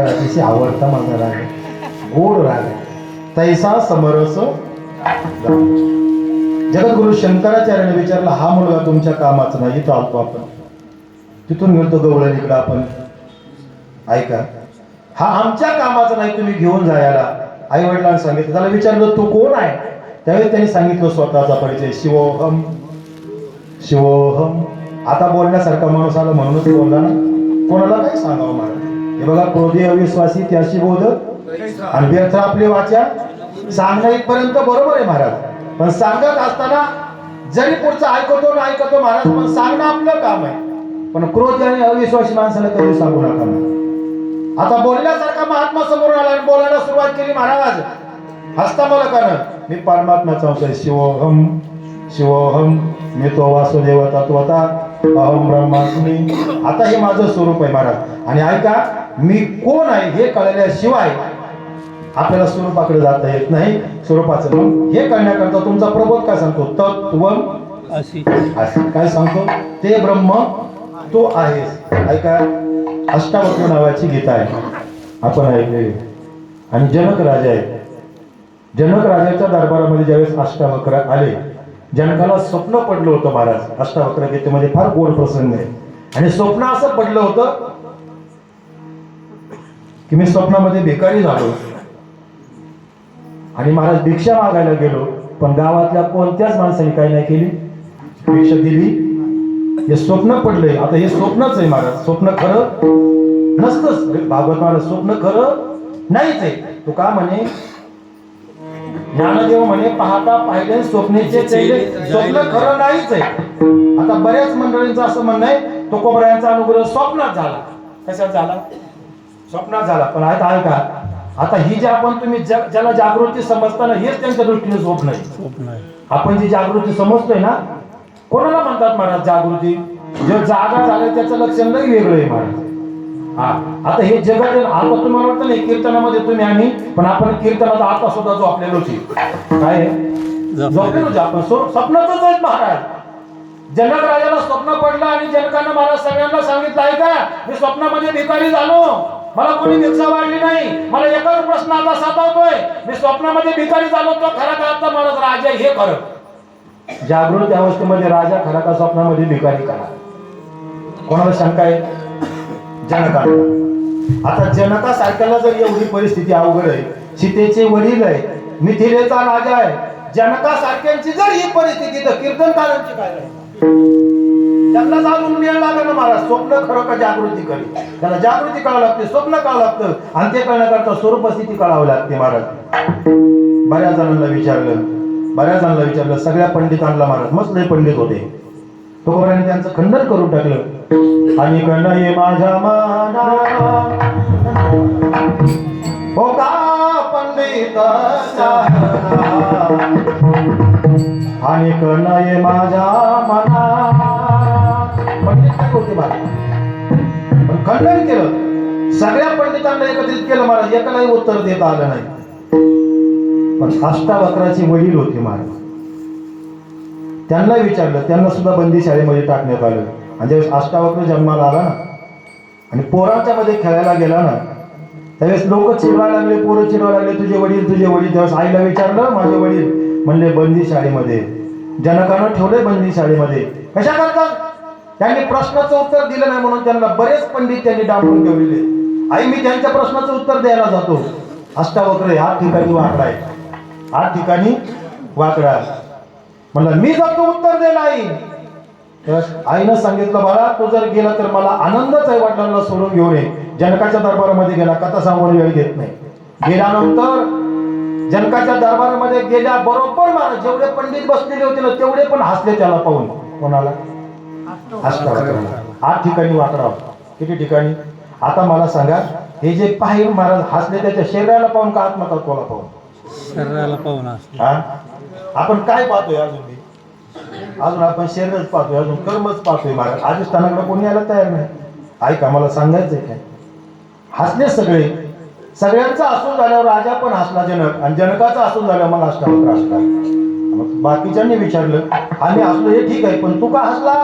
अतिशय आवडता माझा राग आहे. गोड राग आहे. तैसा समरस जगद्गुरु शंकराचार्याने विचारला, हा मुलगा तुमच्या कामाचा नाही, चालतो आपण तिथून गेलो गवळण इकडं आपण ऐका, हा आमच्या कामाचा नाही, तुम्ही घेऊन जायला. आई वडिलांनी सांगितलं. त्याला विचारलं तू कोण आहे? त्यावेळी त्यांनी सांगितलं स्वतःचा परिचय, शिवोहम शिवोहम. आता बोलण्यासारखा माणूस आला म्हणूनच बोलला ना, कोणाला काय सांगावं महाराज. हे बघा, क्रोधी अविश्वासी त्याशी बोध आणि व्यर्थ आपली वाचा सांगणं इथपर्यंत बरोबर आहे महाराज. पण सांगत असताना जरी पुढचं ऐकतो ना ऐकतो महाराज, पण सांगणं आपलं काम आहे. पण क्रोधी आणि अविश्वासी माणसाला कधी सांगू नका महाराज. आता बोलण्यासारखा महात्मा समोर आला आणि बोलायला सुरुवात केली महाराज. हसता मला कारण मी परमात्माचा अंश आहे. शिवोहम शिवोहम, मी तो वासुदेव तत्वता अहम ब्रह्मास्मी. आता हे माझं स्वरूप आहे महाराज. आणि ऐका, मी कोण आहे हे कळल्याशिवाय आपल्याला स्वरूपाकडे जाता येत नाही. स्वरूपाचं मग हे कळण्याकरता तुमचा प्रबोध काय सांगतो? तत्वम अशी काय सांगतो? ते ब्रह्म तो आहेस. ऐका, अष्टावक्र नावाची गीता आहे, आपण ऐकले. आणि जनक राजा आहे. जनक राजाच्या दरबारामध्ये ज्यावेळेस अष्टावक्र आले, जनकाला स्वप्न पडलं होतं महाराज. अष्टावक्र गीतेमध्ये फार गोड प्रसंग आहे. आणि स्वप्न असं पडलं होतं की मी स्वप्नामध्ये भिकारी झालो आणि महाराज भिक्षा मागायला गेलो, पण गावातल्या कोणत्याच माणसाने काही नाही केली, भिक्षा दिली. हे स्वप्न पडलंय. आता हे स्वप्नच आहे महाराज, स्वप्न खरं नसतंच. भागवत महाराज स्वप्न खरं नाहीच आहे. तो का म्हणे, ज्ञानदेव म्हणे, पाहता पाहिले स्वप्नेचे स्वप्न खरं नाहीच आहे. आता बऱ्याच मंडळींचं असं म्हणणं आहे, तुकोबरायांचा अनुग्रह स्वप्नात झाला. कशात झाला? स्वप्नात झाला. पण ऐका, आता ही जे आपण तुम्ही ज्याला जागृती समजताना हेच त्यांच्या दृष्टीने स्वप्न आहे. आपण जी जागृती समजतोय ना, कोणाला म्हणतात महाराज जागृती? जे जागा झालं त्याचं लक्षण लई वेगळं आहे महाराज. हा, आता हे जगत आहे. आता तुम्हाला वाटतं नाही कीर्तनामध्ये तुम्ही आम्ही, पण आपण कीर्तनात आता सुद्धा झोपलेलो काय झोपलेलो आपण स्वप्नातच आहेत महाराज. जनक राजाला स्वप्न पडलं आणि जनकानं महाराज सगळ्यांना सांगितलं, आहे का मी स्वप्नामध्ये भिकारी झालो, मला कोणी भिक्षा वाढली नाही. मला एकच प्रश्न आता सतावतोय, मी स्वप्नामध्ये भिकारी झालो, तो खरा का आता महाराज राजा हे खरं? जागृत अवस्थेमध्ये राजा खरा का स्वप्नामध्ये भिकारी करा? कोणाला शंका आहे? जनकाला. आता जनकासारख्याला जर एवढी परिस्थिती अवघड आहे, सीतेचे वडील आहे, मिथिलेचा राजा आहे, जनकासारख्यांची जर ही परिस्थिती, तर कीर्तनकारांची काय आहे? त्यांना जाणून मिळायला लागलं ना महाराज, स्वप्न खरं का जागृती खरी? त्याला जागृती कळावं लागते, स्वप्न कळावं लागतं, आणि ते कळण्याकरता स्वरूप स्थिती कळावं लागते महाराज. बऱ्याच जणांना विचारलं, सगळ्या पंडितांना महाराज, मस्त लय पंडित होते, तुकोबरायांनी त्यांचं खंडन करून टाकलं. आणि कणये माझ्या मना हो का पंडित, आणि कणये माझ्या मना. पंडित काय होते महाराज, पण खंडन केलं. सगळ्या पंडितांना एकत्रित केलं महाराज, एकालाही उत्तर देता आलं नाही. पण अष्टावक्राचे वडील होते महाराज, त्यांना विचारलं, त्यांना सुद्धा बंदी शाळेमध्ये टाकण्यात आलं. आणि ज्यावेळेस अष्टावक्र जन्माला आला ना आणि पोरांच्या मध्ये खेळायला गेला ना, त्यावेळेस लोक चिडवायला लागले, पोरं चिडवायला लागले, तुझे वडील तुझे वडील. त्यावेळेस आईला विचारलं, माझे वडील. म्हणले बंदी शाळेमध्ये. जनकानं ठेवले बंदी शाळेमध्ये. कशा करतात? त्यांनी प्रश्नाचं उत्तर दिलं नाही म्हणून त्यांना बरेच पंडित त्यांनी डांबून ठेवलेले. आई मी त्यांच्या प्रश्नाचं उत्तर द्यायला जातो. अष्टावक्र 8 ठिकाणी वाकडा आहे, 8 ठिकाणी वाकडा. म्हणलं मी जातो उत्तर द्यायला आई. तर आईनं सांगितलं, बाळा तू जर गेला तर मला आनंदच आहे, वडिलांना सोडून घेऊन ये. जनकाच्या दरबारामध्ये गेला, कथा सांगून वेळ घेत नाही. गेल्यानंतर जनकाच्या दरबारामध्ये गेल्या बरोबर महाराज जेवढे पंडित बसलेले होते ना तेवढे पण हसले त्याला पाहून. कोणाला? अष्टावक्राला. 8 ठिकाणी वाकडा होता. किती ठिकाणी? आता मला सांगा, हे जे पाहिजे महाराज हसले त्याच्या शरीराला पाहून का आत्मतत्वाला पाहून? शरीराला पाहून असलं. हा? आपण काय पाहतोय अजून बी? अजून आपण शरीरच पाहतोय, अजून कर्मच पाहतोय महाराज. अधिष्ठानाकडे कोणी यायला तयार नाही. ऐका मला सांगायचंय काय, हसले सगळे. सगळ्यांचा हसून झाल्यावर राजा पण हसला जनक, आणि जनकाचा हसून झाल्यावर मग अष्टावक्र हसला. मग बाकीच्यांनी विचारलं, आम्ही हसलो हे ठीक आहे, पण तू का हसला?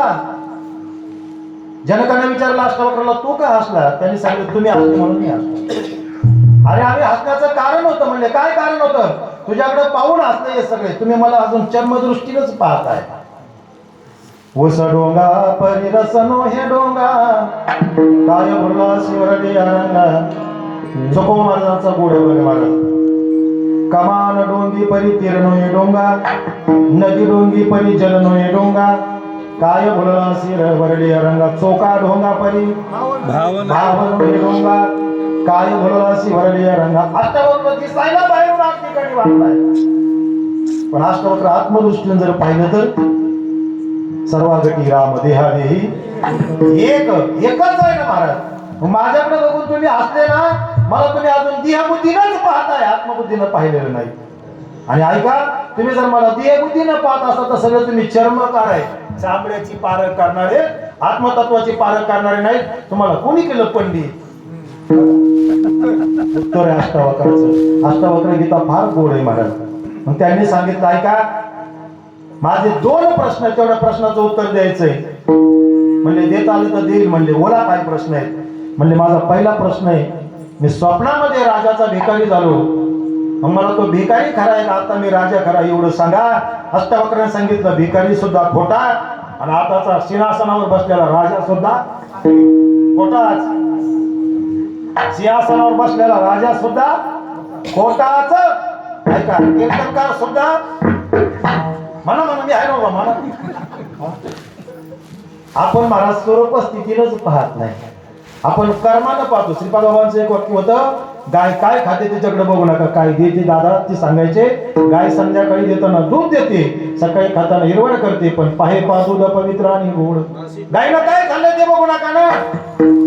जनकाने विचारलं अष्टावक्राला, तू का हसला? त्यांनी सांगितलं, तुम्ही हसले म्हणून मी हसलो. अरे आम्ही हसण्याचं कारण होतं. म्हणले काय कारण होतं? तुझ्याकडे पाहून हसले हे सगळे, तुम्ही मला अजून चर्मदृष्टीनंच पाहताय. उस डोंगा परिरसनो हे डोंगा काय भरला शिवरडी रंगा. चोको महाराजांचा गोडे बने महाराज. कमान डोंगी परी तीरनो हे डोंगा, नदी डोंगी परी जलनो हे डोंगा काय भरला शिवरडी रंगा. चोका डोंगा परी भावन हे डोंगा काय भरला शिवरडी रंगा. अष्टावक्र दिसायला बाहेरून 8 ठिकाणी वाटलाय, पण अष्टावक्र आत्मदृष्टीने जर पाहिलं तर सर्वागती राम देहादेही एकच आहे ना महाराज. माझ्याकडे बघून तुम्ही हसले ना, मला तुम्ही अजून देहबुद्धीनंच पाहताय, आत्मबुद्धीनं पाहिलेलं नाही. आणि ऐका, तुम्ही जर मला देहबुद्धीनं पाहत असाल तर सगळं तुम्ही चर्मकार आहे, चामड्याची पारख करणारे, आत्मतत्वाची पारख करणारे नाही. तुम्हाला कोणी केलं पंडित? उत्तर आहे अष्टावक्राचं. अष्टावक्र गीता फार गोड आहे महाराज. मग त्यांनी सांगितलं, ऐका माझे 2 प्रश्न, तेवढ्या प्रश्नाचं उत्तर द्यायचंय. म्हणले देत आलं तर देईल. म्हणले बोला काय प्रश्न आहे? म्हणले माझा पहिला प्रश्न आहे, मी स्वप्नामध्ये राजाचा भिकारी झालो, मग मला तो भिकारी खरा आहे का आता मी राजा खरा एवढं सांगा. अष्टावक्राने सांगितलं भिकारी सुद्धा खोटा, आणि आताचा सिंहासनावर बसलेला राजा सुद्धा खोटाच. सिंहासनावर बसलेला राजा सुद्धा खोटाच. ऐका कीर्तनकार सुद्धा म्हणा मी आहे ना म्हणा. आपण महाराज स्वरूप स्थितीनंच पाहत नाही, आपण कर्मानं पाहतो. श्रीपाद बाबांचं एक वाक्य होतं, गाय काय खाते त्याच्याकडे बघू नका, काय देते दादा ते सांगायचे. गाय संध्याकाळी देताना दूध देते, सकाळी खाताना हिरवड करते, पण पाहे पा दूध पवित्र आणि गोड. गायनं काय खाल्लं ते बघू नका ना,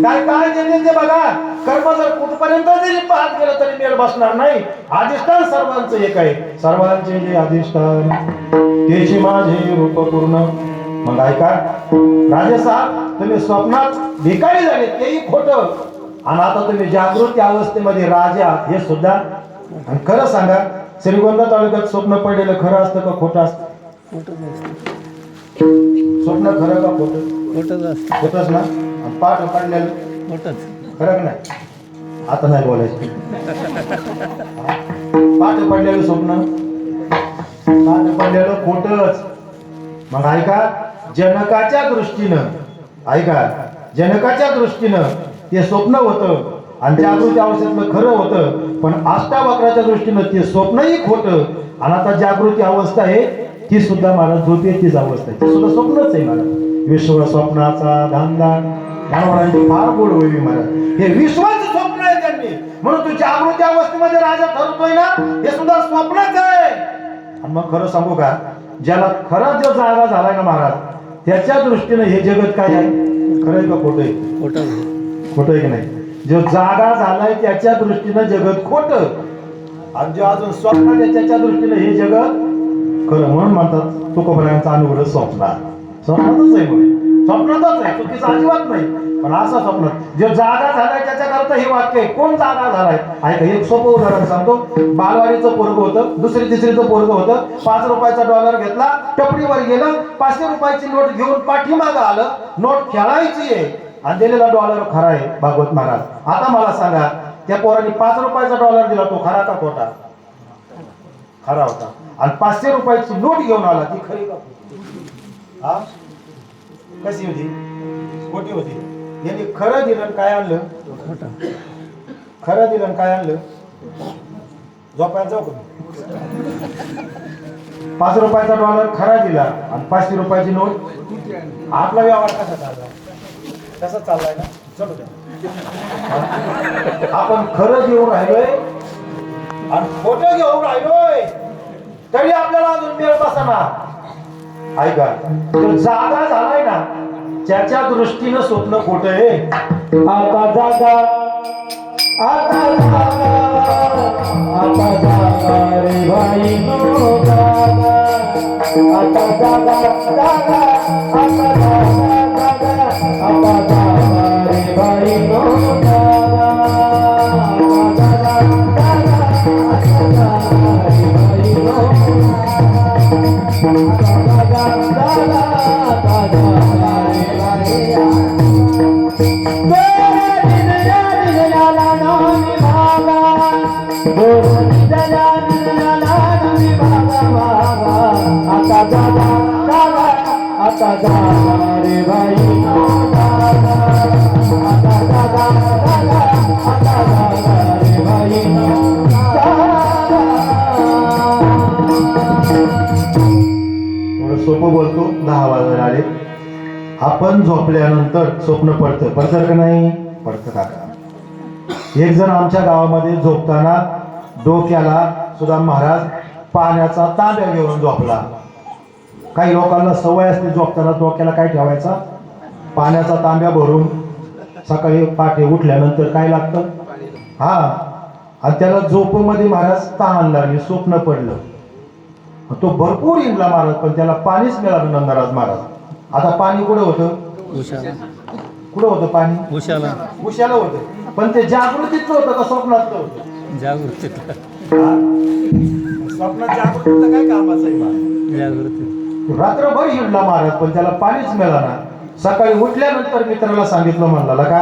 गाय काय देते ते बघा. कर्म जर कुठपर्यंत जरी पाहत गेलं तरी मेळ बसणार नाही. अधिष्ठान सर्वांचं एक आहे, सर्वांचे जे अधिष्ठान त्याची माझे रूप पूर्ण. मग ऐका राजेसाहेब, तुम्ही स्वप्नात भिकारी झाले तेही खोटं, आणि आता तुम्ही जागृती अवस्थेमध्ये राजा हे सुद्धा. आणि खरं सांगा, श्रीगोंदा तालुक्यात स्वप्न पडलेलं खरं असतं का खोटं असतं? स्वप्न खरं का खोटं? खोटंच ना. आणि पाठ पडलेलं खरं नाही. आता नाही बोलायचं. पाठ पडलेलं स्वप्न, पाठ पडलेलं खोटंच. मग ऐका जनकाच्या दृष्टीनं, ऐका जनकाच्या दृष्टीनं ते स्वप्न होतं आणि जागृती अवस्थेतलं खरं होतं, पण अष्टावक्राच्या दृष्टीनं ते स्वप्नही खोटं. आणि आता जागृती अवस्था आहे ती सुद्धा मला झोपेचीच अवस्था आहे, ती सुद्धा स्वप्नच आहे मला. विश्व स्वप्नाचा धांदा मानवांची फार गोड होईल मला. हे विश्वाचं स्वप्न आहे त्यांनी, म्हणून तू जागृती अवस्थेमध्ये राजा ठरतोय ना, हे सुद्धा स्वप्नच आहे. आणि मग खरं सांगू का, ज्याला खरा जो जागा झालाय ना महाराज, त्याच्या दृष्टीनं हे जगत काय आहे? खरं आहे का खोटं आहे? खोटं आहे की नाही? जो जागा झालाय त्याच्या दृष्टीनं जगत खोटं, आणि जो अजून स्वप्न त्याच्या दृष्टीनं हे जगत खरं. म्हणून म्हणतात तुकोबरायांचा अनुभव स्वप्नातच आहे. म्हणून स्वप्नातच आहे, चुकीचं अजिबात नाही. पण असं स्वप्न जे जागा झालाय त्याच्याकरता हे वाक्य आहे. कोण जागा झालाय? ऐका, एक सोपं उदाहरण सांगतो. बालवाडीचं पोरगं होतं, दुसरी तिसरीचं पोरगं होतं. 5 रुपयाचा डॉलर घेतला, टपरीवर गेलं, 500 रुपयाची नोट घेऊन पाठीमागं आलं. नोट खेळायची आहे आणि दिलेला डॉलर खरा आहे. भागवत महाराज, आता मला सांगा, त्या पोराने 5 रुपयाचा डॉलर दिला, तो खरा का खोटा? खरा होता. आणि 500 रुपयाची नोट घेऊन आला, ती खरी का खोटी? हा, कशी होती? खोटी होती. यांनी खरं दिलं आणि काय आणलं? खरं दिलं आणि काय आणलं? झोपायला जाऊ का? 5 रुपयाचा डॉलर खरा दिला आणि 500 रुपयाची नोट. आपला व्यवहार कसा चालला? कसा चाललाय ना? चलो द्या. आपण खरं घेऊन राहिलोय आणि खोटं घेऊन राहिलोय, तरी आपल्याला अजून मेळ बसना. ऐका, तो जागा झालाय ना, त्याच्या दृष्टीनं स्वप्न खोटं आहे. आता जागा, आता जागा, आता जागा रे बाई नो जागा. आता जागा, जागा, आता जागा, जागा, आता जागा रे बाई नो जागा. आता जागा, जागा, आता जागा रे बाई नो जागा. आता जागा, आता जागा रे बाई. आता जागा, जागा, आता जागा रे बाई नो जागा. आता जागा, जागा, आता जागा रे बाई नो जागा. थोडं सोपं बोलतो, 10 वाजता आले. आपण झोपल्यानंतर स्वप्न पडतं का नाही? पडतं काका. एक जण आमच्या गावामध्ये झोपताना डोक्याला सुद्धा महाराज पाण्याचा तांब्या घेऊन झोपला. काही लोकांना सवय असते झोपताना डोक्याला काय ठेवायचा? पाण्याचा तांब्या भरून. सकाळी पहाटे उठल्यानंतर काय लागतं? हा, आणि त्याला झोपेमध्ये महाराज ताण लागली, स्वप्न पडलं. तो भरपूर इंगला महाराज, पण त्याला पाणीच मिळालं नंदराज महाराज. आता पाणी कुठं होतं? उशाला कुठं होतं पाणी? उशाला उशाला होतं. पण ते जागृतीचं होतं का स्वप्नातलं होतं? जागृतीतला स्वप्नात जागृतीचं काय कामाचं आहे महाराज? जागृती रात्रभर हिंडला महाराज, पण त्याला पाणीच मिळालं. सकाळी उठल्यानंतर मित्राला सांगितलं, म्हणला का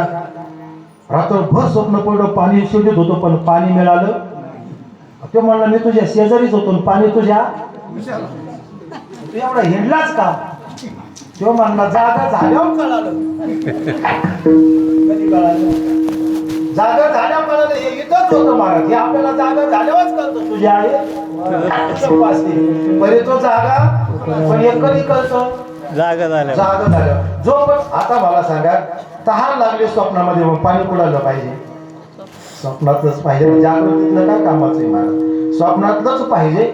रात्रभर स्वप्न पडलं, पाणी शोधित होतो पण पाणी मिळालं. तो म्हणला, मी तुझ्या शेजारीच होतो, पाणी तुझ्या. तू एवढा हिंडलाच का? तो म्हणला, जागा झाल्यावर कळालं. कधी कळालं? जागा झाल्यावर कळालं. हे इथंच होतं महाराज, हे आपल्याला जागा झाल्यावरच कळतं. तुझ्या आई पहिले तो जागा, पण हे कधी कळतं? जागा झाल्या. जागा झालं. जो पण आता मला सांगा, तहान लागली स्वप्नामध्ये, मग पाणी कुडायला पाहिजे? स्वप्नातलंच पाहिजे. जागृतीतलं काय कामाचं आहे महाराज? स्वप्नातलंच पाहिजे.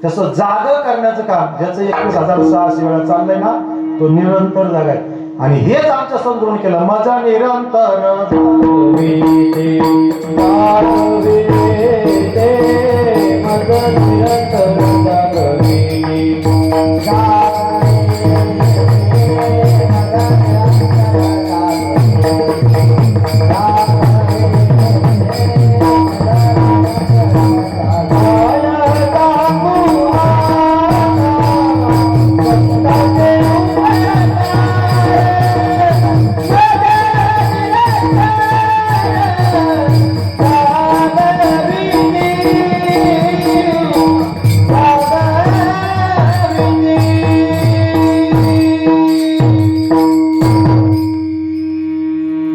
तसं जाग करण्याचं काम, ज्याचं 21,600 वेळा चाललंय ना, तो निरंतर जागा आहे. आणि हेच आमच्या समजून केलं, माझा निरंतर जागविते, जागविते, मग निरंतर जागविते, जागविते,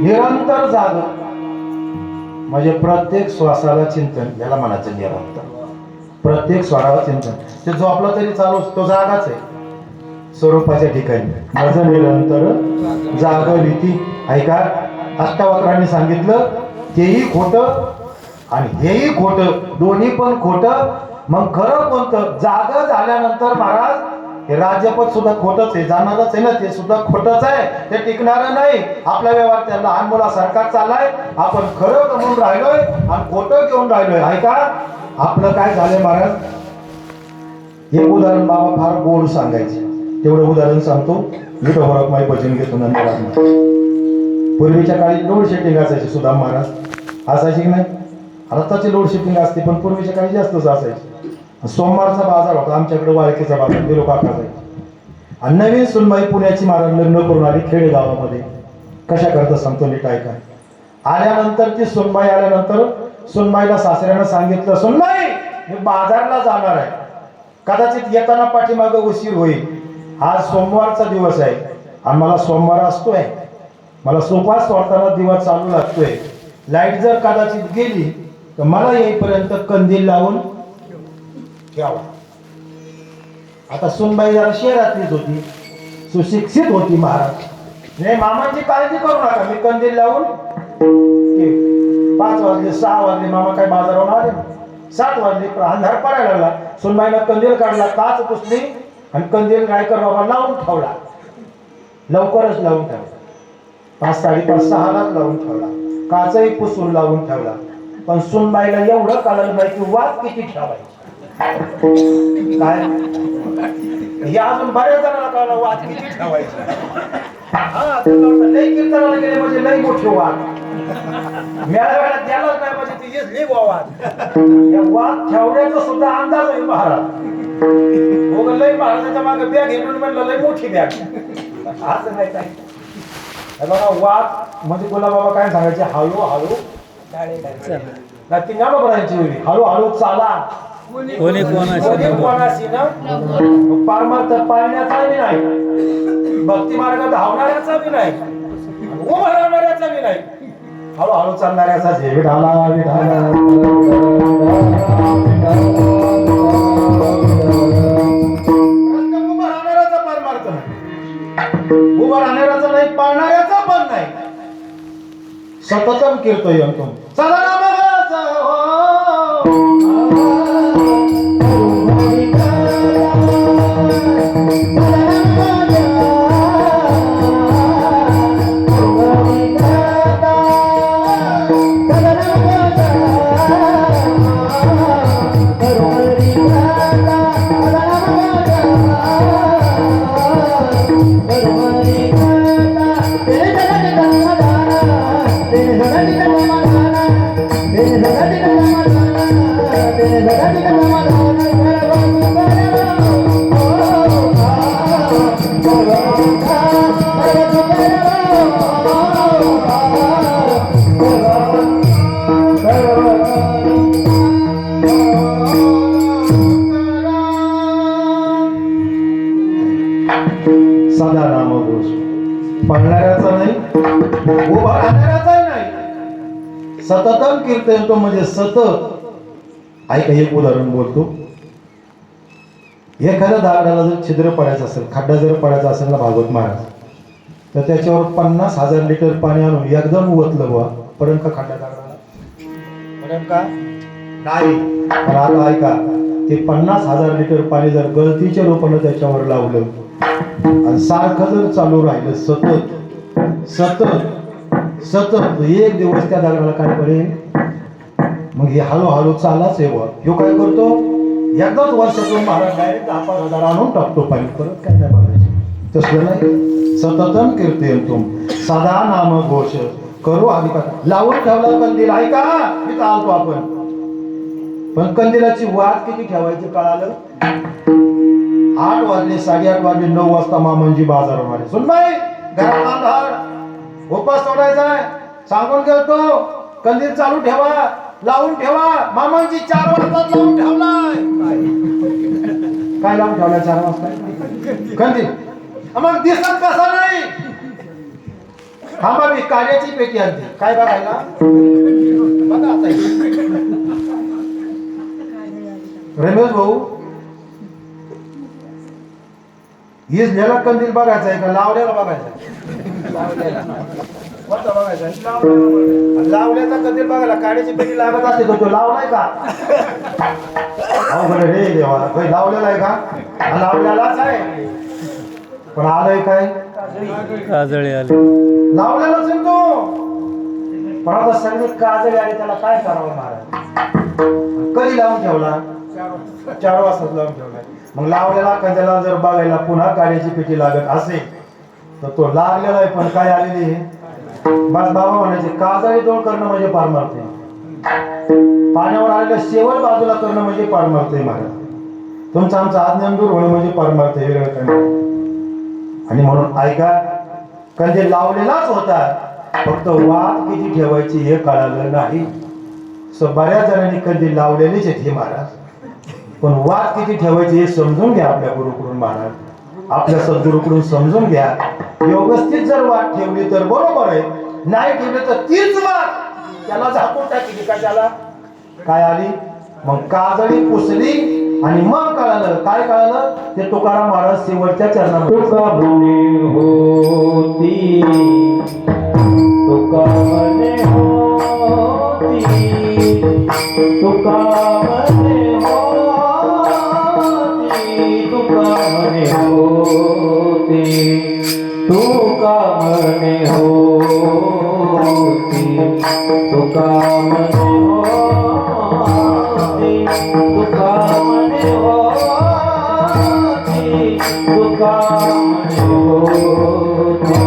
निरंतर जाग म्हणजे प्रत्येक श्वासाला चिंतन, याला म्हणायचं निरंतर. प्रत्येक स्वराला चिंतन. ते झोपला तरी चालू, तो जागाच आहे स्वरूपाच्या ठिकाणी. माझं निरंतर जागविती. ऐका, अष्टावक्रांनी सांगितलं, तेही खोटं आणि हेही खोटं, दोन्ही पण खोटं. मग खरं कोणतं? जाग झाल्यानंतर महाराज हे राज्यपद सुद्धा खोटच आहे, जाणारच आहे ना, ते सुद्धा खोटच आहे, ते टिकणारं नाही. आपला व्यवहार त्या लहान मुलासारखा चाललाय. आपण खरं कमवून राहिलोय आणि खोटं घेऊन राहिलोय. ऐका, आपलं काय झालंय महाराज, हे उदाहरण बाबा फार गोड सांगायचे. तेवढं उदाहरण सांगतो. विठोबा माई भजन घेतो नंतर. पूर्वीच्या काळी लोड शेटिंग असायची. सुदाम महाराज असायची की नाही? आताची लोड शेटिंग असते, पण पूर्वीच्या काळी जास्तच असायची. सोमवारचा बाजार होता आमच्याकडे, वाळकीचा बाजार. ते लोक असायचे. आणि नवीन सुनबाई पुण्याची महाराज लग्न करून आली खेडेगावामध्ये. कशा करता सांगतो नीट ऐका. आल्यानंतर ती सुनबाई आल्यानंतर सुनबाईला सासऱ्यानं सांगितलं, सुनबाई मी बाजारला जाणार आहे, कदाचित येताना पाठीमागं उशीर होईल. आज सोमवारचा दिवस आहे आणि मला सोमवार असतोय, मला सोपास सोडताना दिवस चालू लागतोय. लाईट जर कदाचित गेली तर मला येईपर्यंत कंदील लावून ठेवा. आता सुनबाई जरा शहरातलीच होती, सुशिक्षित होती महाराज. नाही मामाची काळजी करू नका, मी कंदील लावून 5 वाजले 6 वाजले, मामा काय बाजारावर आले. 7 वाजले, अंधार पडायला लागला. सुनबाईनं कंदील काढला, काच पुसली आणि कंदील रायकर बाबा लावून ठेवला. लवकरच लावून ठेवला. 5, 5:30, 6लाच लावून ठेवला. काचही पुसून लावून ठेवला. पण सुनबाईला एवढं कळलं नाही की वाद किती ठेवायची. काय हे अजून बऱ्याच जणांना कळलं वाद किती ठेवायची. हा लई कीर्तनाला गेले म्हणजे लई मोठी वाद. मेळा वेळा द्यायलाच नाही म्हणजे तिचीच लई वाद. या वाद ठेवण्याचा सुद्धा अंदाज आहे महाराज. हो लई महाराजाच्या मागे बॅग घेऊन म्हणलं लई मोठी बॅग. असं नाही काय बघा. वाद म्हणजे गुलाबाबा काय सांगायचे, हळूहळू ती ना बघायची होती, हळूहळू चाला. कोणी कोणाशी ना पारमार्थ पाळण्याचाही नाही, भक्ती मार्ग धावणाऱ्याचा बी नाही, उभं राहणाऱ्याचा बी नाही, हळूहळू चालणाऱ्याचा. जे विठाला विठाला उभं राहणाऱ्याचा पारमार्थ नाही, उभं राहणाऱ्याचा नाही, पाळणाऱ्याचा पण नाही. सततम कीर्तयम तुम सदा सदा नामघोष. पळणाऱ्याचा नाही, उभा राहणाऱ्याचाही नाही. सततम कीर्तन तो म्हणजे सतत. ऐका एक उदाहरण बोलतो. एखाद्या दगडाला जर छिद्र पडायचं असेल, खड्डा जर पडायचा असेल ना भागवत महाराज, तर त्याच्यावर 50,000 लिटर पाणी आणून एकदम ओतलं बुवा, पडेल का खड्डा दगडाला? पडेल का? नाही. पण आता ऐका, ते 50,000 लिटर पाणी जर गळतीच्या रूपानं त्याच्यावर लावलं आणि सारखं जर चालू राहिलं सतत सतत सतत, एक दिवस त्या दगडाला काय पडेल? मग हे हळूहळू चालाच आहे बुवा. ह्यो काय करतो, एकदाच वर्षातून महाराज डायरेक्ट 10,000 आणून टाकतो पाणी, परत काय नाही बघायचं. तसलं नाही. सततम कीर्तन तुम सदा नाम घोष करू आधी का लावून ठेवला कंदील. ऐका मी चालतो आपण, पण कंदिलाची वाद किती ठेवायची कळालं? 8 वाजले 8:30 वाजले 9 वाजता मामांजी बाजारावर आले. सुनबाई घरात अंधार, उपास सोडायचाय, सांगून गेलतो कंदील चालू ठेवा, लावून ठेवा. मामांजी 4 वाजता लावून ठेवलाय. काय लावून ठेवलाय 4 वाजता कंदील? मग दिसत कसा नाही? थांबा मी कार्याची पेटी आणते. काय बघायला? बघा आता रमेश भाऊ, हिजलेला कंदील बघायचा आहे का लावलेला बघायचा? कोणता बघायचा? लावल्याचा कंदील बघायला काड्याची पेटी लागत असते तो लावलाय का? अवघड रे देवा, लावलेला आहे का? लावलेलाच आहे, पण आलंय काय? काजळी आली. लावलेलाच आहे तो, पण आता सगळी काजळी आली, त्याला काय करावं महाराज? कधी लावून ठेवला? 4 वाजता लावून ठेवलाय. मग लावलेला कधी जर बघायला पुन्हा गाड्याची पेटी लागत असेल तर तो लागलेला आहे पण काय आलेली आहे. बस बाबा म्हणायचे काजळी जवळ करणं म्हणजे पार मारते. पाण्यावर आलेलं शेवट बाजूला करणं म्हणजे पार मारते महाराज. तुमचा आमचा आज्ञान दूर होणं म्हणजे पार मारते वेगळं करणं. आणि म्हणून ऐका कंदे लावलेलाच होता फक्त वाट किती ठेवायची हे कळालं नाही. बऱ्याच जणांनी कंदे लावलेलेच आहेत हे महाराज पण वाट किती ठेवायची हे समजून घ्या आपल्या गुरुकडून महाराज. आपल्या सद्गुरूकडून समजून घ्या. व्यवस्थित जर वाट ठेवली तर बरोबर आहे नाही ठेवली तर तीच वाट त्याला झाकून टाकली कशाला काय आली. मग काजळी पुसली आणि मग कळालं काय कळालं ते तुकाराम महाराज शेवटच्या चरणामध्ये तुका म्हणे होती तुका म्हणे होती तुका म्हणे होती तुका म्हणे होती तुका म्हणे होती तुका म्हणे होती तुका म्हणे होती तुका म्हणे होती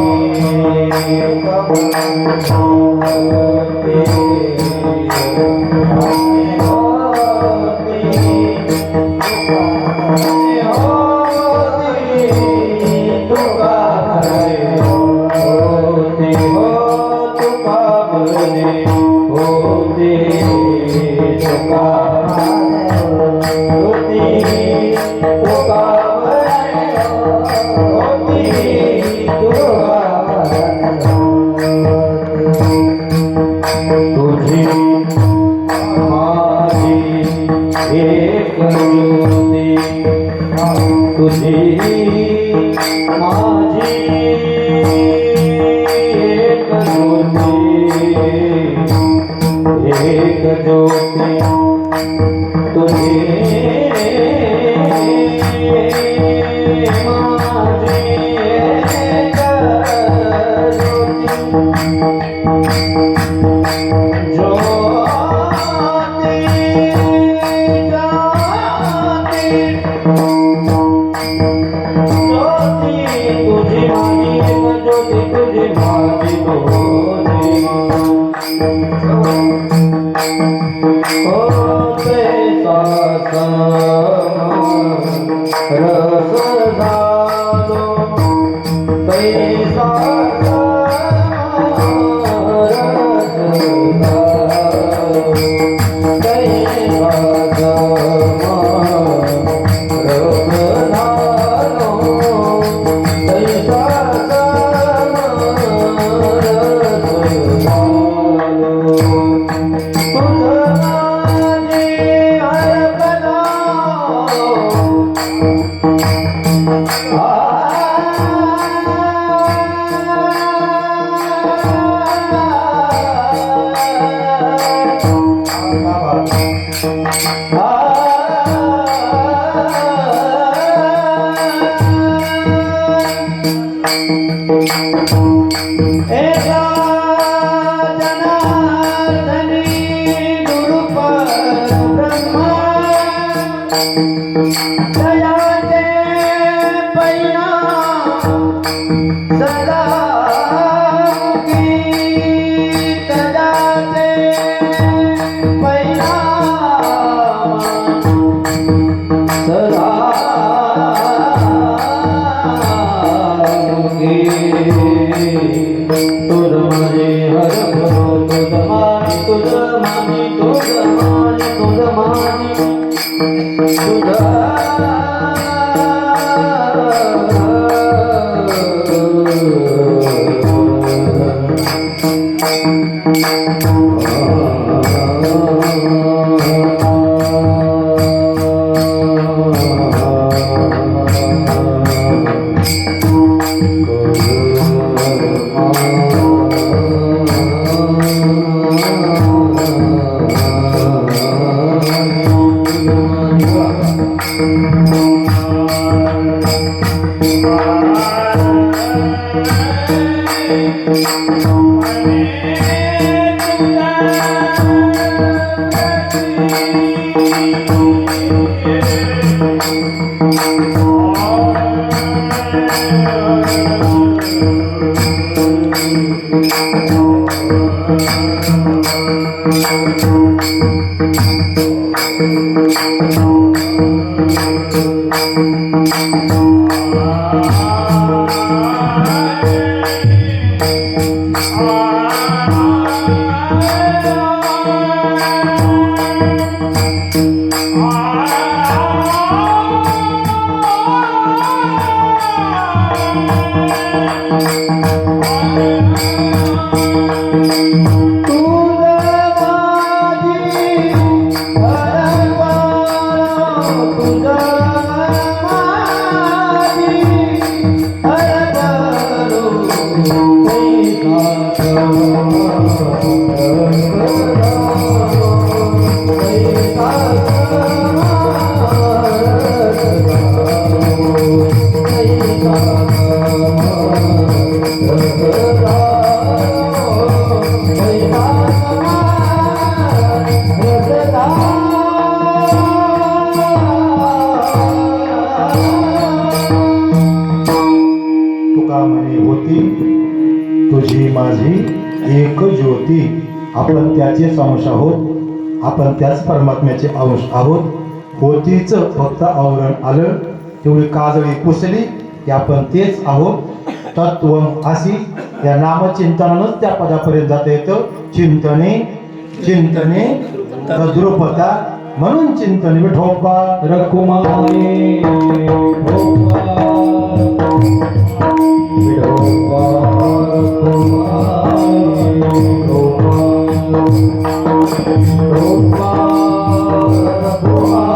Thank you. तुका म्हणे होती तुझी माझी एक ज्योती, आपण त्याचेच अंश आहोत, आपण त्याच परमात्म्याचे अंश आहोत. होतीच फक्त आवरण आलं, तेवढी काजळी पुसली की आपण तेच आहोत. तत्व अशी या नामचिंतनानंच त्या पदापर्यंत जाता येतं. चिंतने चिंतने द्रुपदा, म्हणून चिंतन विठोबा रखुमाई भोपा विठोबा रखुमाई भोपा भोपा रखुमाई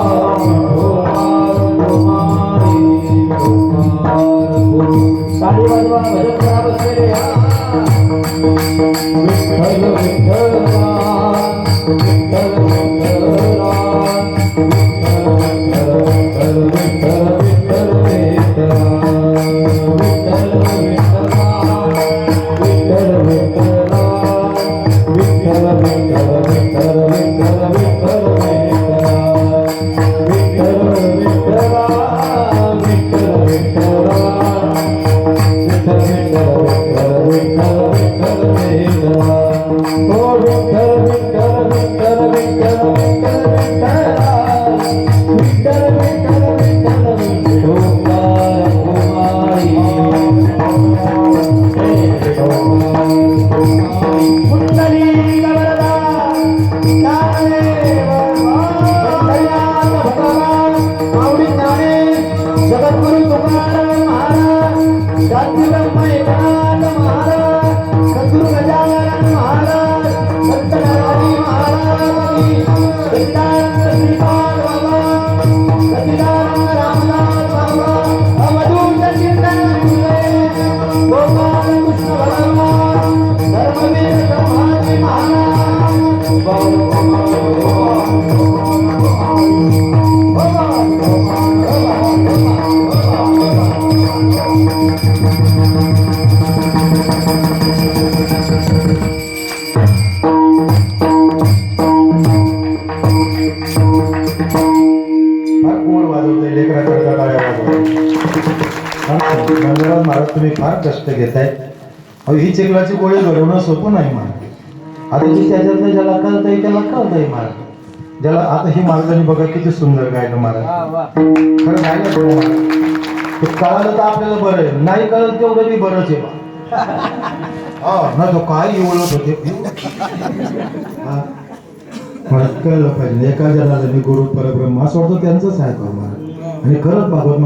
भोपा ताली वाजवा भजन करा बसलेले विठ्ठल विठ्ठला विठ्ठल विठ्ठला महाराज तुम्ही फार कष्ट घेताय. अहो ही चिखलाची गोळी घडवणं सोपं नाही महाराज. आता जी त्याच्यातलं ज्याला कळतंय त्याला कळतंय महाराज. ज्याला आता ही मार्गाने बघा किती सुंदर गायलं महाराज. खरं गायलं बरं महाराज. ते कळालं तर आपल्याला बरं आहे, नाही कळलं तेवढं बी बरंच आहे. ना तो काय एवढत होते मला कळलं पाहिजे. एका जणाला मी गुरु परब्रह्म असं वाटतं त्यांचंच आहे का महाराज. आणि खरंच बाबत